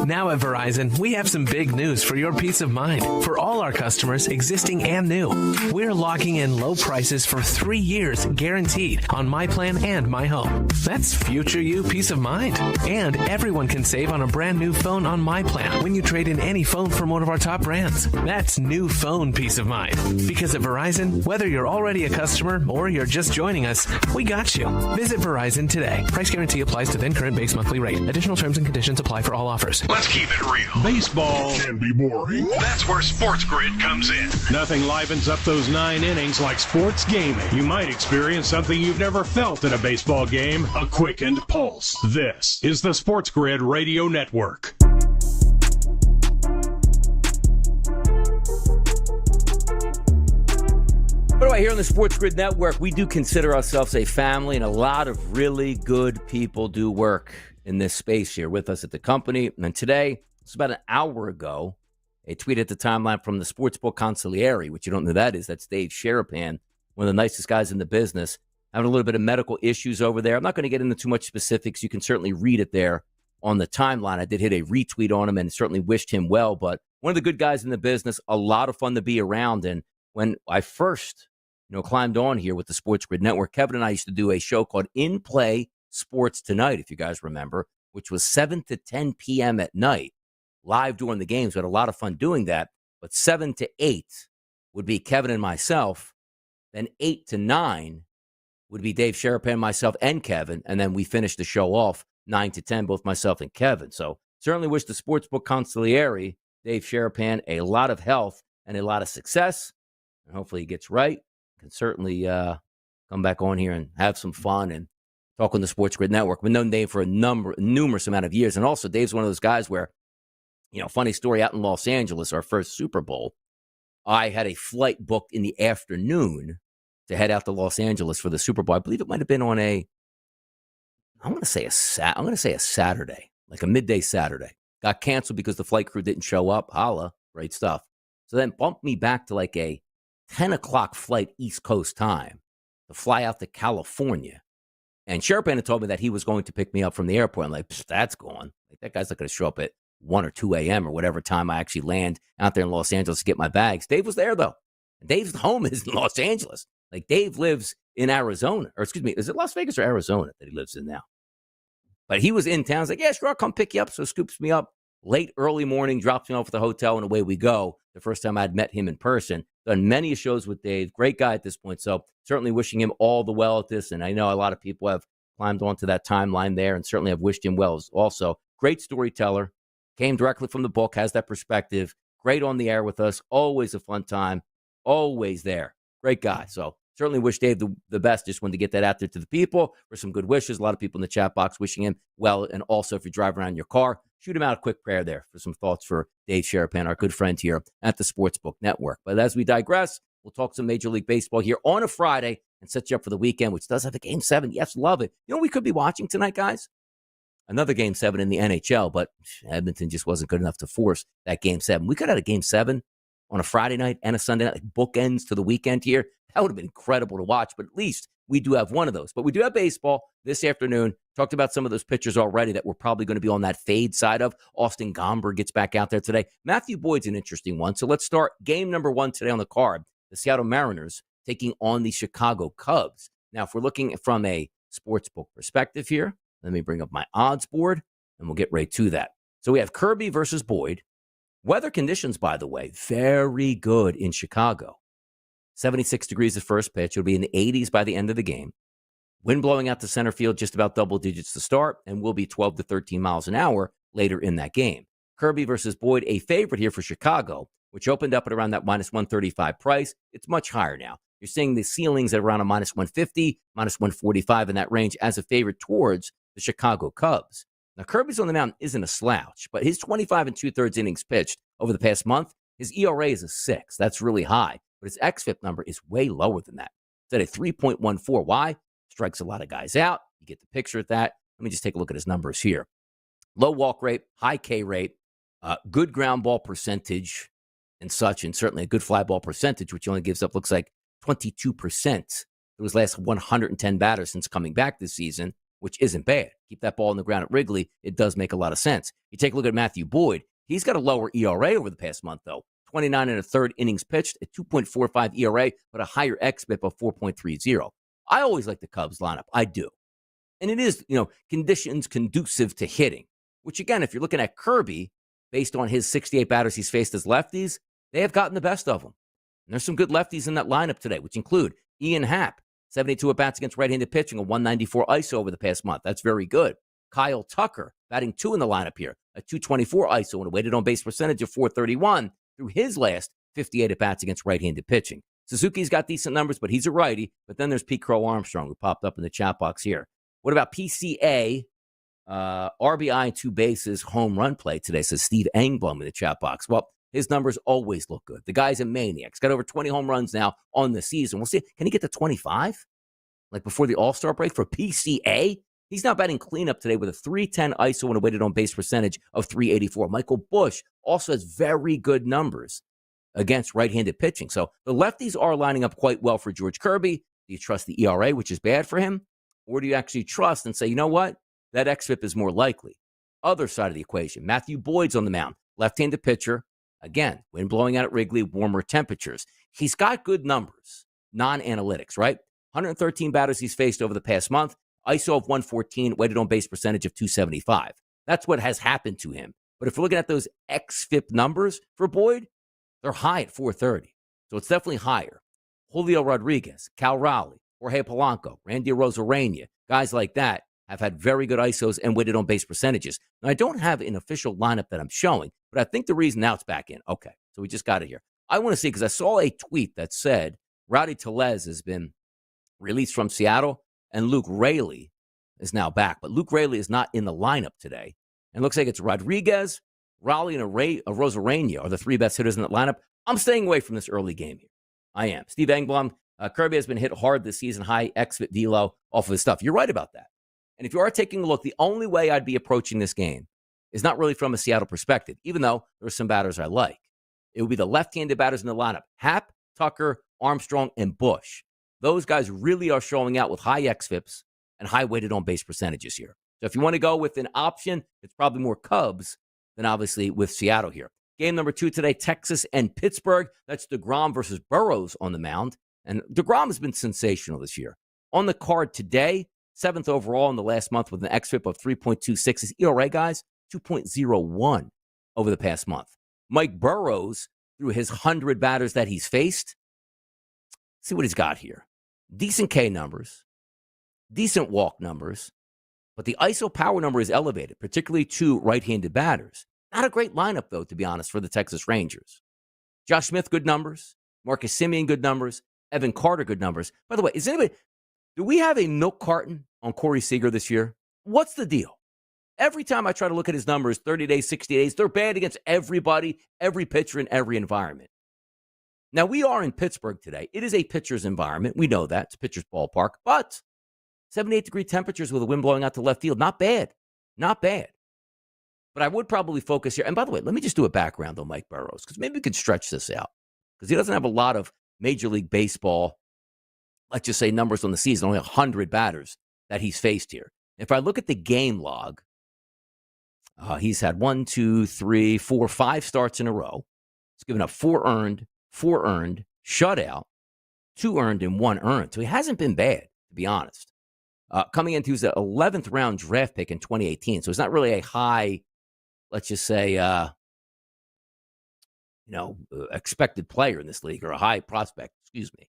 Now at Verizon, we have some big news for your peace of mind. For all our customers, existing and new, we're locking in low prices for 3 years guaranteed on My Plan and My Home. That's future you peace of mind. And everyone can save on a brand new phone on My Plan when you trade in any phone from one of our top brands. That's new phone peace of mind. Because at Verizon, whether you're already a customer or you're just joining us, we got you. Visit Verizon today. Price guarantee applies to then current base monthly rate. Additional terms and conditions apply for all offers. Let's keep it real. Baseball can be boring. That's where SportsGrid comes in. Nothing livens up those 9 innings like sports gaming. You might experience something you've never felt in a baseball game, a quickened pulse. This is the SportsGrid Radio Network. What do I hear on the SportsGrid Network? We do consider ourselves a family, and a lot of really good people do work in this space here with us at the company. And today, it's about an hour ago, a tweet at the timeline from the Sportsbook Consigliere, which you don't know who that is. That's Dave Sherapan, one of the nicest guys in the business, having a little bit of medical issues over there. I'm not going to get into too much specifics. You can certainly read it there on the timeline. I did hit a retweet on him and certainly wished him well, but one of the good guys in the business, a lot of fun to be around. And when I first, climbed on here with the SportsGrid Network, Kevin and I used to do a show called In Play Sports Tonight, if you guys remember, which was 7 to 10 p.m. at night, live during the games. We had a lot of fun doing that, but 7 to 8 would be Kevin and myself. Then 8 to 9 would be Dave Sherapan, myself, and Kevin, and then we finished the show off 9 to 10, both myself and Kevin. So certainly wish the Sportsbook Consigliere, Dave Sherapan, a lot of health and a lot of success, and hopefully he gets right. Can certainly come back on here and have some fun and talk on the SportsGrid Network. We've known Dave for a numerous amount of years. And also, Dave's one of those guys where, funny story, out in Los Angeles, our first Super Bowl, I had a flight booked in the afternoon to head out to Los Angeles for the Super Bowl. I believe it might have been on I'm going to say a Saturday, like a midday Saturday. Got canceled because the flight crew didn't show up. Holla, great stuff. So then bumped me back to like a 10 o'clock flight East Coast time to fly out to California. And Sherapan had told me that he was going to pick me up from the airport. I'm like, that's gone. Like, that guy's not going to show up at 1 or 2 a.m. or whatever time I actually land out there in Los Angeles to get my bags. Dave was there, though. And Dave's home is in Los Angeles. Like, Dave lives in Arizona. Or, excuse me, is it Las Vegas or Arizona that he lives in now? But he was in town. He's like, yeah, sure, I'll come pick you up. So scoops me up late, early morning, drops me off at the hotel, and away we go. The first time I'd met him in person. Done many shows with Dave. Great guy at this point. So certainly wishing him all the well at this. And I know a lot of people have climbed onto that timeline there and certainly have wished him well also. Great storyteller. Came directly from the book, has that perspective. Great on the air with us. Always a fun time. Always there. Great guy. So certainly wish Dave the best. Just wanted to get that out there to the people for some good wishes. A lot of people in the chat box wishing him well. And also, if you drive around in your car, shoot him out a quick prayer there for some thoughts for Dave Sherapan, our good friend here at the Sportsbook Network. But as we digress, We'll talk some Major League Baseball here on a Friday and set you up for the weekend, which does have a Game 7. Yes, love it. You know what we could be watching tonight, guys? Another Game 7 in the NHL, but Edmonton just wasn't good enough to force that Game 7. We could have had a Game 7 on a Friday night and a Sunday night, like bookends to the weekend here. That would have been incredible to watch, but at least we do have one of those. But we do have baseball this afternoon. Talked about some of those pitchers already that we're probably going to be on that fade side of. Austin Gomber gets back out there today. Matthew Boyd's an interesting one. So let's start game number 1 today on the card. The Seattle Mariners taking on the Chicago Cubs. Now, if we're looking from a sportsbook perspective here, let me bring up my odds board, and we'll get right to that. So we have Kirby versus Boyd. Weather conditions, by the way, very good in Chicago. 76 degrees at first pitch. It'll be in the 80s by the end of the game. Wind blowing out to center field, just about double digits to start, and will be 12 to 13 miles an hour later in that game. Kirby versus Boyd, a favorite here for Chicago, which opened up at around that minus 135 price. It's much higher now. You're seeing the ceilings at around a minus 150, minus 145 in that range as a favorite towards the Chicago Cubs. Now, Kirby's on the mound isn't a slouch, but his 25 and 2/3 innings pitched over the past month, his ERA is a 6. That's really high, but his xFIP number is way lower than that. It's at a 3.14. Why? Strikes a lot of guys out. You get the picture at that. Let me just take a look at his numbers here. Low walk rate, high K rate, good ground ball percentage and such, and certainly a good fly ball percentage, which only gives up, looks like 22% through his last 110 batters since coming back this season, which isn't bad. Keep that ball on the ground at Wrigley. It does make a lot of sense. You take a look at Matthew Boyd. He's got a lower ERA over the past month, though. 29 and a third innings pitched, a 2.45 ERA, but a higher xFIP of 4.30. I always like the Cubs lineup. I do. And it is, conditions conducive to hitting, which, again, if you're looking at Kirby, based on his 68 batters he's faced as lefties, they have gotten the best of them. And there's some good lefties in that lineup today, which include Ian Happ, 72 at-bats against right-handed pitching, a 194 ISO over the past month. That's very good. Kyle Tucker, batting 2 in the lineup here, a 224 ISO and a weighted on-base percentage of 431 through his last 58 at-bats against right-handed pitching. Suzuki's got decent numbers, but he's a righty. But then there's Pete Crow Armstrong, who popped up in the chat box here. What about PCA, RBI, 2 bases, home run play today, says Steve Engblom in the chat box. Well, his numbers always look good. The guy's a maniac. He's got over 20 home runs now on the season. We'll see. Can he get to 25? Like before the All-Star break for PCA? He's now batting cleanup today with a 310 ISO and a weighted on-base percentage of 384. Michael Busch also has very good numbers against right-handed pitching. So the lefties are lining up quite well for George Kirby. Do you trust the ERA, which is bad for him? Or do you actually trust and say, you know what? That xFIP is more likely. Other side of the equation, Matthew Boyd's on the mound, left-handed pitcher. Again, wind blowing out at Wrigley, warmer temperatures. He's got good numbers, non-analytics, right? 113 batters he's faced over the past month, ISO of 114, weighted on base percentage of 275. That's what has happened to him. But if we're looking at those xFIP numbers for Boyd, they're high at 430. So it's definitely higher. Julio Rodriguez, Cal Raleigh, Jorge Polanco, Randy Arozarena, guys like that have had very good ISOs and weighted on base percentages. Now, I don't have an official lineup that I'm showing, but I think the reason now it's back in. Okay, so we just got it here. I want to see, because I saw a tweet that said Rowdy Tellez has been released from Seattle and Luke Raley is now back. But Luke Raley is not in the lineup today. And it looks like it's Rodriguez, Raleigh, and Arozarena are the 3 best hitters in that lineup. I'm staying away from this early game here. I am. Steve Engblom, Kirby has been hit hard this season, high xFIP velo off of his stuff. You're right about that. And if you are taking a look, the only way I'd be approaching this game is not really from a Seattle perspective, even though there are some batters I like. It would be the left-handed batters in the lineup. Happ, Tucker, Armstrong, and Busch. Those guys really are showing out with high xFIPs and high weighted on-base percentages here. So if you want to go with an option, it's probably more Cubs than obviously with Seattle here. Game number 2 today, Texas and Pittsburgh. That's DeGrom versus Burrows on the mound. And DeGrom has been sensational this year. On the card today, 7th overall in the last month with an xFIP of 3.26. His ERA, guys, 2.01 over the past month. Mike Burrows, through his 100 batters that he's faced, see what he's got here. Decent K numbers, decent walk numbers, but the ISO power number is elevated, particularly to right-handed batters. Not a great lineup, though, to be honest, for the Texas Rangers. Josh Smith, good numbers. Marcus Semien, good numbers. Evan Carter, good numbers. By the way, do we have a milk carton on Corey Seager this year? What's the deal? Every time I try to look at his numbers, 30 days, 60 days, they're bad against everybody, every pitcher in every environment. Now, we are in Pittsburgh today. It is a pitcher's environment. We know that. It's a pitcher's ballpark. But 78-degree temperatures with a wind blowing out to left field. Not bad. Not bad. But I would probably focus here. And by the way, let me just do a background on Mike Burrows, because maybe we could stretch this out. Because he doesn't have a lot of Major League Baseball, let's just say, numbers on the season, only 100 batters that he's faced here. If I look at the game log, he's had 5 starts in a row. He's given up 4 earned, shutout, 2 earned, and 1 earned. So he hasn't been bad, to be honest. Coming into his 11th round draft pick in 2018. So he's not really a high, let's just say, expected player in this league, or a high prospect, excuse me.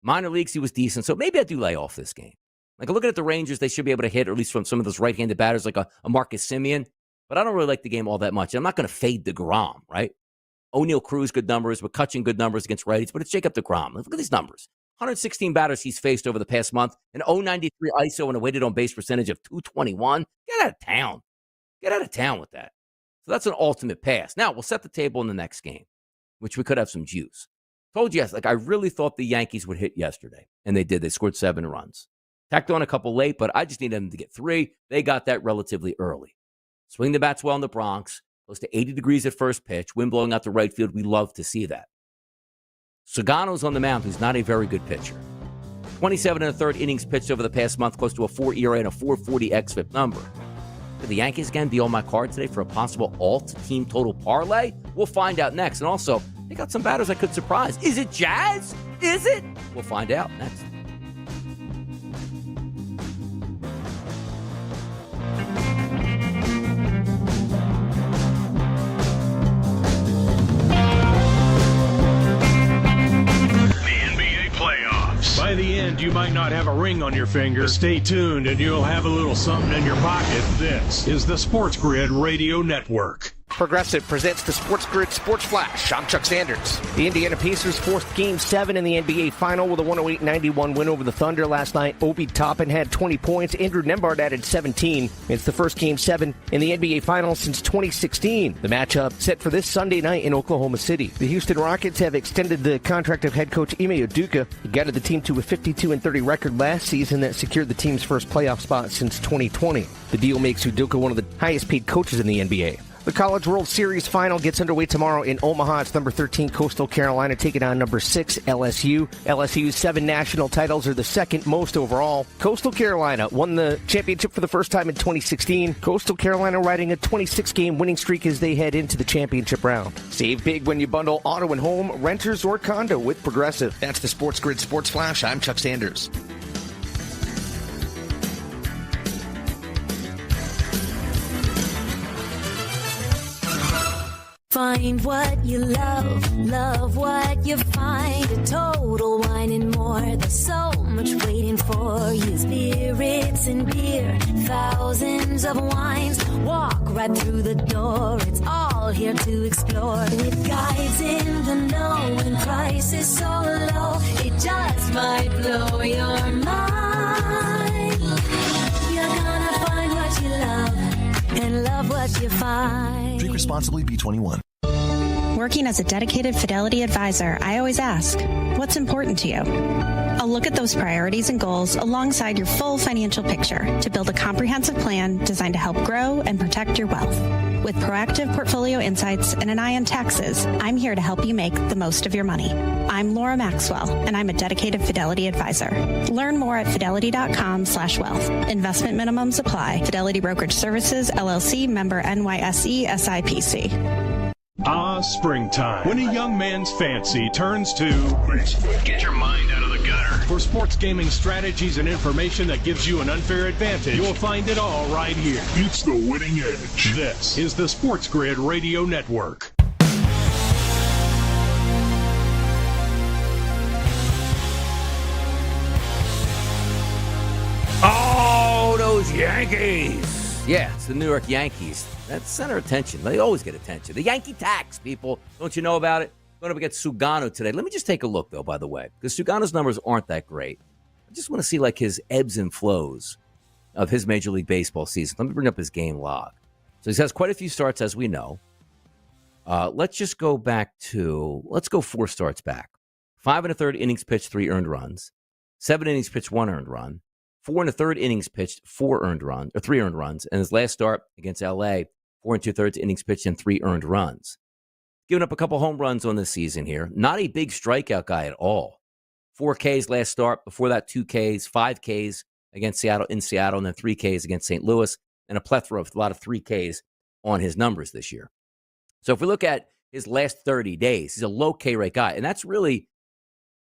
Minor leagues, he was decent. So maybe I do lay off this game. Like, looking at the Rangers, they should be able to hit, or at least from some of those right-handed batters, like a Marcus Semien. But I don't really like the game all that much. I'm not going to fade DeGrom, right? O'Neal Cruz, good numbers. McCutchen, good numbers against righties. But it's Jacob DeGrom. Look at these numbers. 116 batters he's faced over the past month. An 0.93 ISO and a weighted on-base percentage of 221. Get out of town. Get out of town with that. So that's an ultimate pass. Now, we'll set the table in the next game, which we could have some juice. Told you, I really thought the Yankees would hit yesterday. And they did. They scored 7 runs. Tacked on a couple late, but I just needed them to get 3. They got that relatively early. Swing the bats well in the Bronx. Close to 80 degrees at first pitch. Wind blowing out to right field. We love to see that. Sugano's on the mound, who's not a very good pitcher. 27 1/3 innings pitched over the past month, close to a 4 ERA and a 4.40 xFIP number. Could the Yankees again be on my card today for a possible alt-team total parlay? We'll find out next. And also, they got some batters that could surprise. Is it Jazz? Is it? We'll find out next. By the end, you might not have a ring on your finger. Stay tuned and you'll have a little something in your pocket. This is the SportsGrid Radio Network. Progressive presents the SportsGrid Sports Flash. I'm Chuck Sanders. The Indiana Pacers forced Game 7 in the NBA Final with a 108-91 win over the Thunder last night. Obi Toppin had 20 points. Andrew Nembhard added 17. It's the first Game 7 in the NBA Final since 2016. The matchup set for this Sunday night in Oklahoma City. The Houston Rockets have extended the contract of head coach Ime Udoka. He guided the team to a 52-30 record last season that secured the team's first playoff spot since 2020. The deal makes Udoka one of the highest-paid coaches in the NBA. The College World Series final gets underway tomorrow in Omaha. It's number 13 Coastal Carolina taking on number 6 LSU. LSU's 7 national titles are the second most overall. Coastal Carolina won the championship for the first time in 2016. Coastal Carolina riding a 26-game winning streak as they head into the championship round. Save big when you bundle auto and home, renters, or condo with Progressive. That's the SportsGrid Sports Flash. I'm Chuck Sanders. Find what you love what you find. A Total Wine and More. There's so much waiting for you. Spirits and beer, thousands of wines. Walk right through the door. It's all here to explore. With guides in the know and prices so low, it just might blow your mind. You're gonna find what you love and love what you find. Drink responsibly, B21. Working as a dedicated Fidelity advisor, I always ask, what's important to you? I'll look at those priorities and goals alongside your full financial picture to build a comprehensive plan designed to help grow and protect your wealth. With proactive portfolio insights and an eye on taxes, I'm here to help you make the most of your money. I'm Laura Maxwell, and I'm a dedicated Fidelity advisor. Learn more at fidelity.com/wealth. Investment minimums apply. Fidelity Brokerage Services, LLC, member NYSE, SIPC. Springtime. When a young man's fancy turns to Facebook. Get your mind out of the gutter. For sports gaming strategies and information that gives you an unfair advantage, you'll find it all right here. It's the winning edge. This is the SportsGrid Radio Network. Oh, those Yankees. Yeah, it's the New York Yankees. That's center attention. They always get attention. The Yankee tax, people. Don't you know about it? Going up against Sugano today. Let me just take a look, though, by the way, because Sugano's numbers aren't that great. I just want to see, like, his ebbs and flows of his Major League Baseball season. Let me bring up his game log. So he has quite a few starts, as we know. Let's just go back to, let's go 4 starts back. 5 1/3 innings pitched, 3 earned runs. 7 innings pitched, 1 earned run. 4 1/3 innings pitched, 3 earned runs. And his last start against LA, 4 2/3 innings pitched and 3 earned runs. Giving up a couple home runs on this season here. Not a big strikeout guy at all. 4 Ks last start. Before that, 2 Ks, 5 Ks against Seattle, and then 3 Ks against St. Louis, and a plethora of a lot of 3 Ks on his numbers this year. So if we look at his last 30 days, he's a low K rate guy. And that's really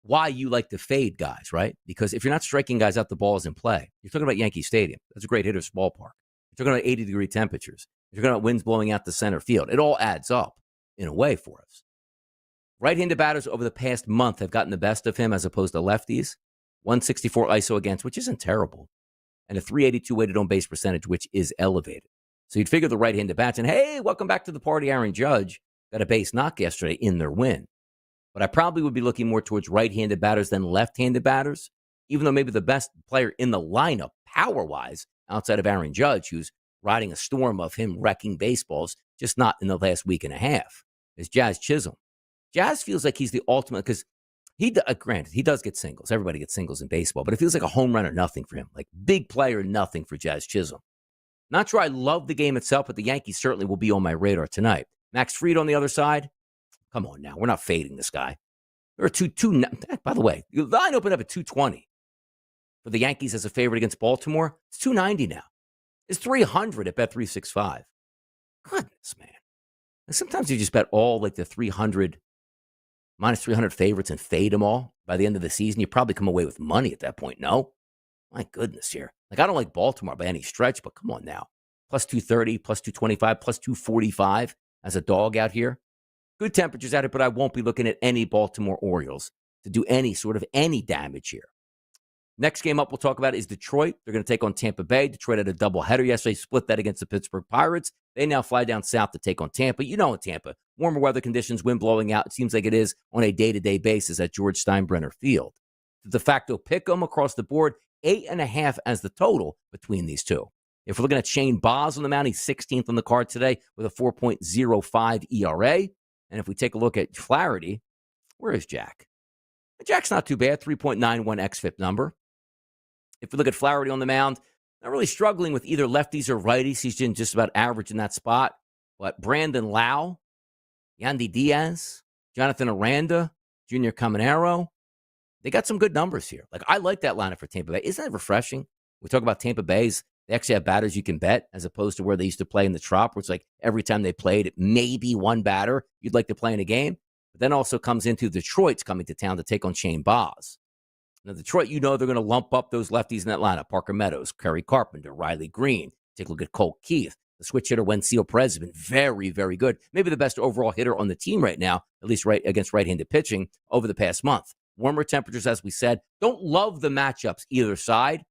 why you like to fade guys, right? Because if you're not striking guys out, the ball is in play. You're talking about Yankee Stadium. That's a great hitter's ballpark. You're talking about 80-degree temperatures. You're talking about winds blowing out the center field. It all adds up in a way for us. Right-handed batters over the past month have gotten the best of him as opposed to lefties. 164 ISO against, which isn't terrible. And a 382 weighted on base percentage, which is elevated. So you'd figure the right-handed bats, and hey, welcome back to the party, Aaron Judge got a base knock yesterday in their win. But I probably would be looking more towards right-handed batters than left-handed batters, even though maybe the best player in the lineup, power-wise, outside of Aaron Judge, who's riding a storm of him wrecking baseballs, just not in the last week and a half, is Jazz Chisholm. Jazz feels like he's the ultimate, because granted, he does get singles. Everybody gets singles in baseball, but it feels like a home run or nothing for him. Like big player, nothing for Jazz Chisholm. Not sure I love the game itself, but the Yankees certainly will be on my radar tonight. Max Fried on the other side. Come on now. We're not fading this guy. There are two. By the way, the line opened up at 220 for the Yankees as a favorite against Baltimore. It's 290 now. It's 300 at Bet365. Goodness, man. And sometimes you just bet all like the 300, minus 300 favorites and fade them all. By the end of the season, you probably come away with money at that point. No? My goodness here. Like, I don't like Baltimore by any stretch, but come on now. Plus 230, plus 225, plus 245 as a dog out here. Good temperatures at it, but I won't be looking at any Baltimore Orioles to do any damage here. Next game up we'll talk about is Detroit. They're going to take on Tampa Bay. Detroit had a doubleheader yesterday, split that against the Pittsburgh Pirates. They now fly down south to take on Tampa. You know in Tampa, warmer weather conditions, wind blowing out. It seems like it is on a day-to-day basis at George Steinbrenner Field. The de facto pick 'em across the board, 8.5 as the total between these two. If we're looking at Shane Baz on the mound, he's 16th on the card today with a 4.05 ERA. And if we take a look at Flaherty, where is Jack? Jack's not too bad, 3.91 xFIP number. If we look at Flaherty on the mound, not really struggling with either lefties or righties. He's just about average in that spot. But Brandon Lau, Yandy Diaz, Jonathan Aranda, Junior Caminero, they got some good numbers here. Like, I like that lineup for Tampa Bay. Isn't that refreshing? We talk about Tampa Bay's. They actually have batters you can bet as opposed to where they used to play in the Trop, where it's like every time they played, it may be one batter you'd like to play in a game. But then also comes into Detroit's coming to town to take on Shane Baz. Now, Detroit, you know they're going to lump up those lefties in that lineup. Parker Meadows, Kerry Carpenter, Riley Green. Take a look at Colt Keith. The switch hitter, Wenzel Perez, has been very, very good. Maybe the best overall hitter on the team right now, at least right against right-handed pitching over the past month. Warmer temperatures, as we said. Don't love the matchups either side.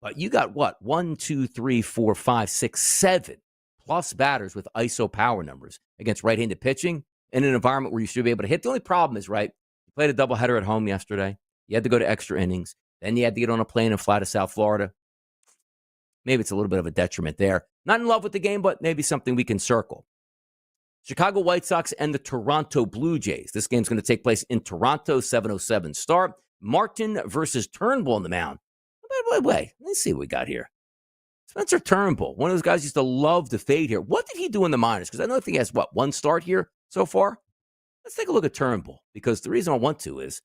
But you got what? 1, 2, 3, 4, 5, 6, 7 plus batters with ISO power numbers against right-handed pitching in an environment where you should be able to hit. The only problem is, right, you played a doubleheader at home yesterday. You had to go to extra innings. Then you had to get on a plane and fly to South Florida. Maybe it's a little bit of a detriment there. Not in love with the game, but maybe something we can circle. Chicago White Sox and the Toronto Blue Jays. This game's going to take place in Toronto, 7:07 start. Martin versus Turnbull on the mound. Wait. Let's see what we got here. Spencer Turnbull, one of those guys used to love to fade here. What did he do in the minors? Because I know he has, one start here so far? Let's take a look at Turnbull, because the reason I want to is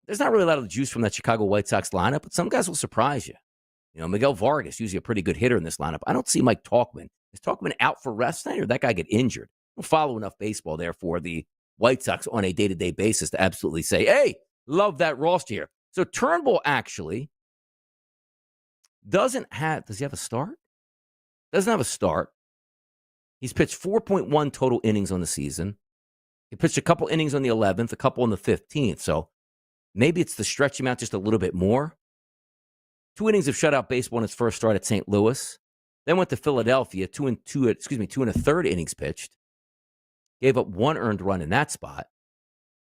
there's not really a lot of juice from that Chicago White Sox lineup, but some guys will surprise you. You know, Miguel Vargas, usually a pretty good hitter in this lineup. I don't see Mike Tauchman. Is Tauchman out for rest tonight, or did that guy get injured? I don't follow enough baseball there for the White Sox on a day-to-day basis to absolutely say, hey, love that roster here. So Turnbull actually does he have a start? Doesn't have a start. He's pitched 4.1 total innings on the season. He pitched a couple innings on the 11th, a couple on the 15th. So maybe it's the stretch him out just a little bit more. 2 innings of shutout baseball in his first start at St. Louis. Then went to Philadelphia, 2 1/3 innings pitched. Gave up 1 earned run in that spot.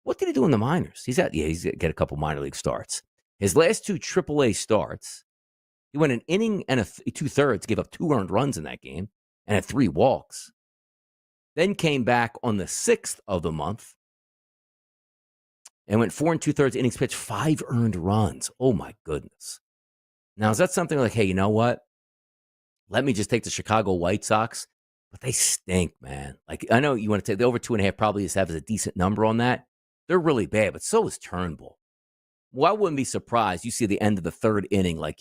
What did he do in the minors? He's got a couple minor league starts. His last 2 AAA starts, he went an inning and 2/3, gave up 2 earned runs in that game, and had 3 walks. then came back on the 6th of the month and went 4 2/3 innings pitched, 5 earned runs. Oh, my goodness. Now, is that something like, hey, you know what? Let me just take the Chicago White Sox, but they stink, man. Like, I know you want to take the over 2.5, probably just have a decent number on that. They're really bad, but so is Turnbull. Well, I wouldn't be surprised. You see the end of the 3rd inning, like,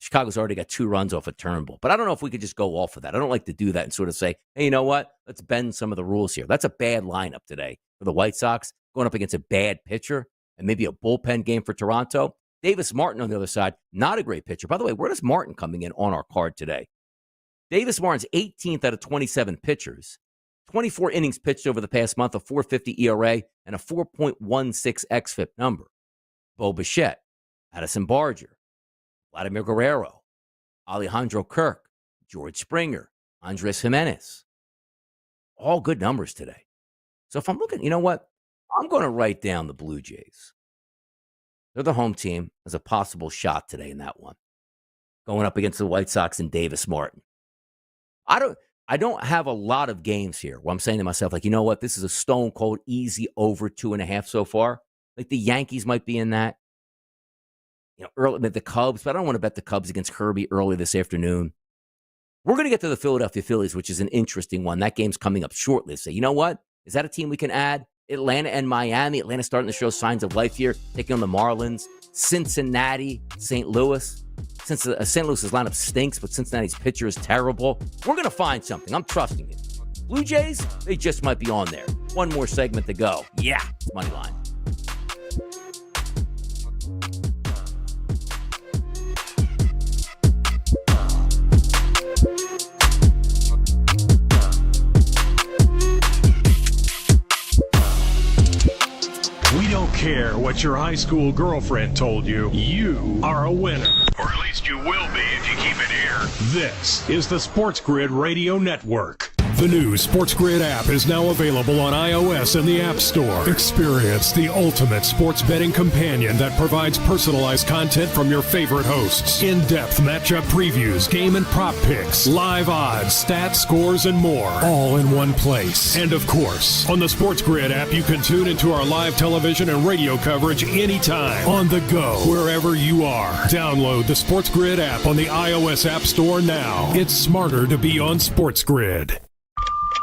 Chicago's already got 2 runs off of Turnbull. But I don't know if we could just go off of that. I don't like to do that and sort of say, hey, you know what? Let's bend some of the rules here. That's a bad lineup today for the White Sox, going up against a bad pitcher and maybe a bullpen game for Toronto. Davis Martin on the other side, not a great pitcher. By the way, where does Martin coming in on our card today? Davis Martin's 18th out of 27 pitchers. 24 innings pitched over the past month, a 4.50 ERA and a 4.16 xFIP number. Bo Bichette, Addison Barger, Vladimir Guerrero, Alejandro Kirk, George Springer, Andres Jimenez. All good numbers today. So if I'm looking, you know what? I'm going to write down the Blue Jays. They're the home team. There's a possible shot today in that one. Going up against the White Sox and Davis Martin. I don't have a lot of games here where I'm saying to myself, like, you know what? This is a stone cold, easy over 2.5 so far. Like the Yankees might be in that. Early the Cubs, but I don't want to bet the Cubs against Kirby early this afternoon. We're going to get to the Philadelphia Phillies, which is an interesting one. That game's coming up shortly. So, you know what? Is that a team we can add? Atlanta and Miami. Atlanta starting to show signs of life here, taking on the Marlins. Cincinnati, St. Louis. Since St. Louis's lineup stinks, but Cincinnati's pitcher is terrible. We're going to find something. I'm trusting it. Blue Jays, they just might be on there. One more segment to go. Yeah, it's Moneyline. We don't care what your high school girlfriend told you. You are a winner. Or at least you will be if you keep it here. This is the SportsGrid Radio Network. The new SportsGrid app is now available on iOS and the App Store. Experience the ultimate sports betting companion that provides personalized content from your favorite hosts. In-depth matchup previews, game and prop picks, live odds, stats, scores, and more. All in one place. And of course, on the SportsGrid app, you can tune into our live television and radio coverage anytime. On the go, wherever you are. Download the SportsGrid app on the iOS App Store now. It's smarter to be on SportsGrid.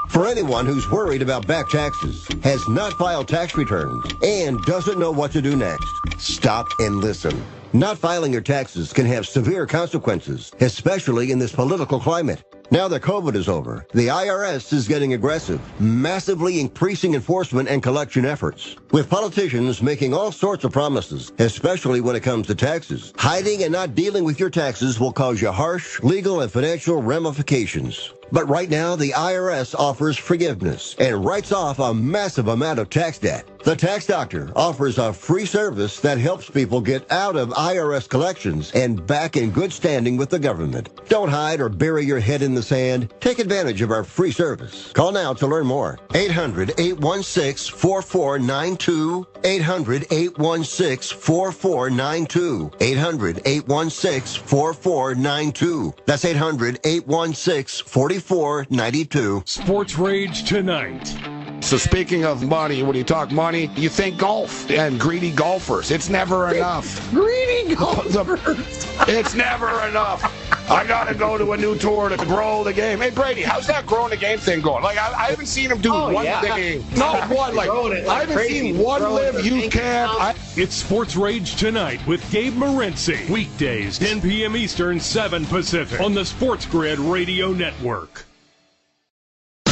For anyone who's worried about back taxes, has not filed tax returns, and doesn't know what to do next, stop and listen. Not filing your taxes can have severe consequences, especially in this political climate. Now that COVID is over, the IRS is getting aggressive, massively increasing enforcement and collection efforts. With politicians making all sorts of promises, especially when it comes to taxes, hiding and not dealing with your taxes will cause you harsh legal and financial ramifications. But right now, the IRS offers forgiveness and writes off a massive amount of tax debt. The Tax Doctor offers a free service that helps people get out of IRS collections and back in good standing with the government. Don't hide or bury your head in the sand. Take advantage of our free service. Call now to learn more. 800-816-4492. 800-816-4492. 800-816-4492. That's 800-816-4492. Sports Rage Tonight. So speaking of money, when you talk money, you think golf and greedy golfers. It's never enough. Greedy golfers. It's never enough. I got to go to a new tour to grow the game. Hey, Brady, how's that growing the game thing going? Like, I haven't seen him do one thing. Not one. Like, I haven't seen one live youth camp. It's Sports Rage Tonight with Gabe Morency. Weekdays, 10 p.m. Eastern, 7 Pacific on the SportsGrid Radio Network.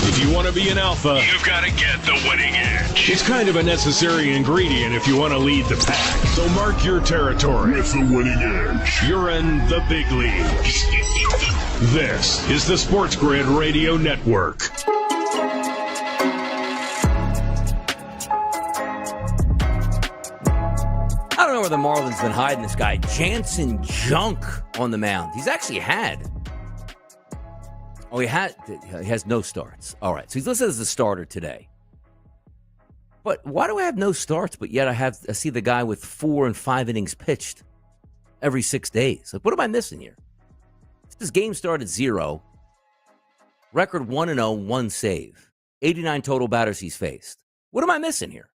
If you want to be an alpha, you've got to get the winning edge. It's kind of a necessary ingredient if you want to lead the pack. So mark your territory. With the winning edge. You're in the big leagues. This is the SportsGrid Radio Network. I don't know where the Marlins been hiding this guy. Jansen Junk on the mound. He's actually had... Oh, he has no starts. All right, so he's listed as a starter today. But why do I have no starts, but yet I see the guy with 4 and 5 innings pitched every 6 days? Like, what am I missing here? If this game started 0, Record 1-0, 1 save. 89 total batters he's faced. What am I missing here?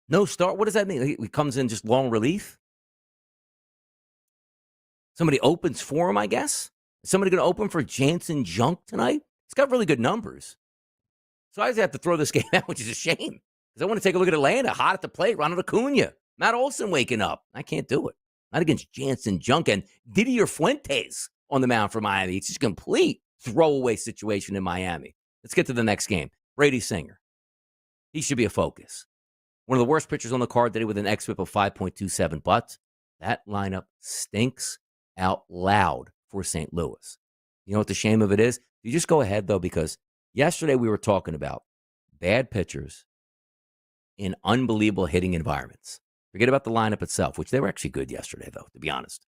No start? What does that mean? He comes in just long relief? Somebody opens for him, I guess? Is somebody going to open for Jansen Junk tonight? He's got really good numbers. So I just have to throw this game out, which is a shame. Because I want to take a look at Atlanta, hot at the plate, Ronald Acuna. Matt Olson waking up. I can't do it. Not against Jansen Junk and Didier Fuentes on the mound for Miami. It's just a complete throwaway situation in Miami. Let's get to the next game. Brady Singer. He should be a focus. One of the worst pitchers on the card today with an xFIP of 5.27, but that lineup stinks out loud for St. Louis. You know what the shame of it is? You just go ahead, though, because yesterday we were talking about bad pitchers in unbelievable hitting environments. Forget about the lineup itself, which they were actually good yesterday, though, to be honest.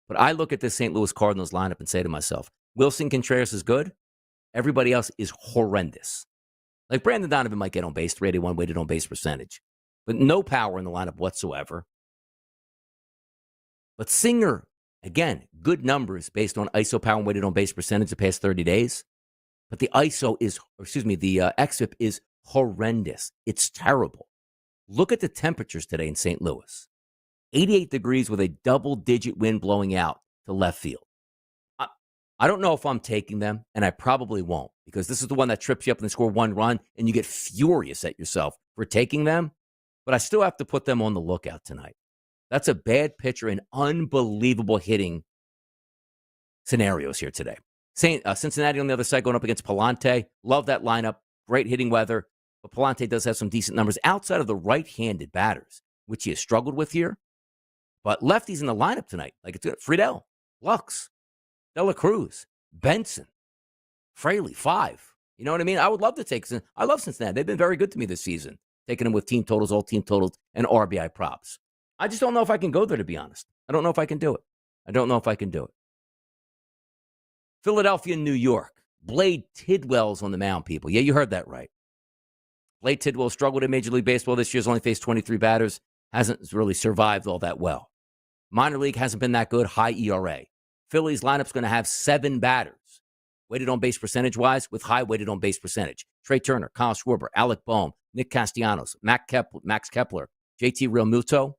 But I look at this St. Louis Cardinals lineup and say to myself, Wilson Contreras is good. Everybody else is horrendous. Like Brandon Donovan might get on base, 381 weighted on base percentage, but no power in the lineup whatsoever. But Singer, again, good numbers based on ISO power and weighted on base percentage the past 30 days. But the xFIP is horrendous. It's terrible. Look at the temperatures today in St. Louis. 88 degrees with a double-digit wind blowing out to left field. I don't know if I'm taking them, and I probably won't, because this is the one that trips you up and they score one run, and you get furious at yourself for taking them. But I still have to put them on the lookout tonight. That's a bad pitcher in unbelievable hitting scenarios here today. Cincinnati on the other side going up against Palante. Love that lineup. Great hitting weather. But Palante does have some decent numbers outside of the right-handed batters, which he has struggled with here. But lefties in the lineup tonight, like it's good. Friedel, Lux, De La Cruz, Benson, Fraley, 5. You know what I mean? I would love to take – I love Cincinnati. They've been very good to me this season, taking them with team totals, all team totals, and RBI props. I just don't know if I can go there, to be honest. I don't know if I can do it. Philadelphia, New York. Blade Tidwell's on the mound, people. Yeah, you heard that right. Blade Tidwell struggled in Major League Baseball this year. Has only faced 23 batters. Hasn't really survived all that well. Minor league hasn't been that good. High ERA. Philly's lineup's going to have 7 batters. Weighted on base percentage-wise with high weighted on base percentage. Trey Turner, Kyle Schwarber, Alec Boehm, Nick Castellanos, Max Kepler, JT Realmuto,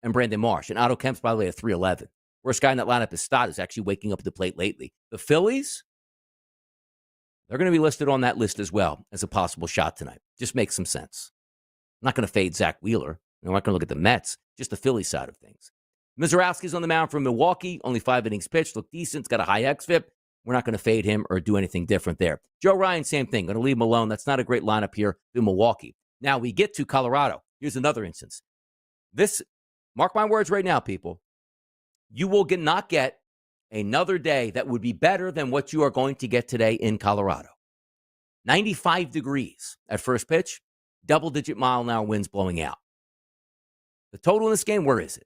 and Brandon Marsh. And Otto Kemp's, by the way, at 311. Worst guy in that lineup is Stott, who's actually waking up at the plate lately. The Phillies, they're going to be listed on that list as well as a possible shot tonight. Just makes some sense. I'm not going to fade Zach Wheeler. I'm not going to look at the Mets, just the Philly side of things. Mizorowski's on the mound for Milwaukee. Only 5 innings pitched. Looked decent. It's got a high xFIP. We're not going to fade him or do anything different there. Joe Ryan, same thing. Going to leave him alone. That's not a great lineup here in Milwaukee. Now we get to Colorado. Here's another instance. This, mark my words right now, people. You will not get another day that would be better than what you are going to get today in Colorado. 95 degrees at first pitch. Double-digit mile-an-hour winds blowing out. The total in this game, where is it?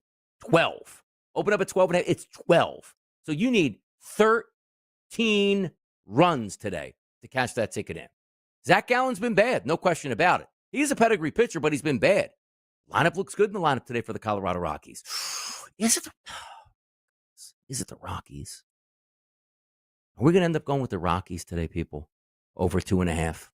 12. Open up at 12.5. It's 12. So you need 13 runs today to cash that ticket in. Zach Gallen's been bad, no question about it. He's a pedigree pitcher, but he's been bad. Lineup looks good in the lineup today for the Colorado Rockies. Is it the Rockies? Are we going to end up going with the Rockies today, people? Over 2.5.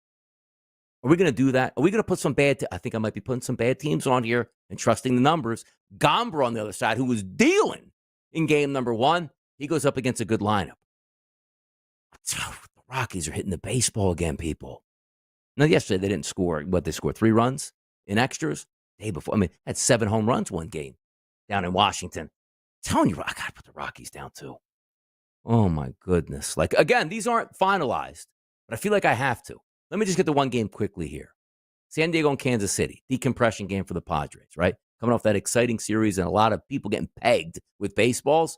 Are we going to do that? Are we going to put some bad I think I might be putting some bad teams on here and trusting the numbers. Gomber on the other side, who was dealing in game number 1, he goes up against a good lineup. The Rockies are hitting the baseball again, people. Now, yesterday they didn't score. They scored 3 runs in extras. Day before, had 7 home runs one game down in Washington. I'm telling you, I got to put the Rockies down too. Oh, my goodness. Like, again, these aren't finalized, but I feel like I have to. Let me just get the one game quickly here. San Diego and Kansas City, decompression game for the Padres, right? Coming off that exciting series and a lot of people getting pegged with baseballs.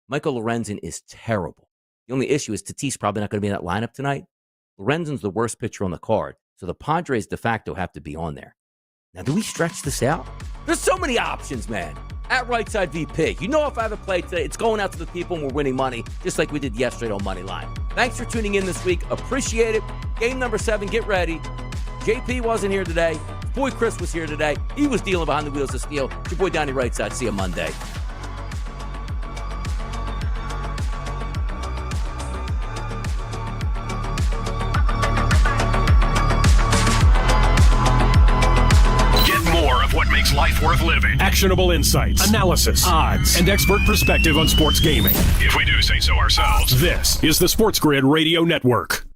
Michael Lorenzen is terrible. The only issue is Tatis probably not going to be in that lineup tonight. Lorenzen's the worst pitcher on the card, so the Padres de facto have to be on there. Now, do we stretch this out? There's so many options, man. At Right Side VP. You know if I have a play today, it's going out to the people and we're winning money, just like we did yesterday on Moneyline. Thanks for tuning in this week. Appreciate it. Game number 7, get ready. JP wasn't here today. Boy Chris was here today. He was dealing behind the wheels of steel. It's your boy Donnie Right Side. See you Monday. life worth living. Actionable insights, analysis, odds, and expert perspective on sports gaming. If we do say so ourselves, this is the SportsGrid Radio Network.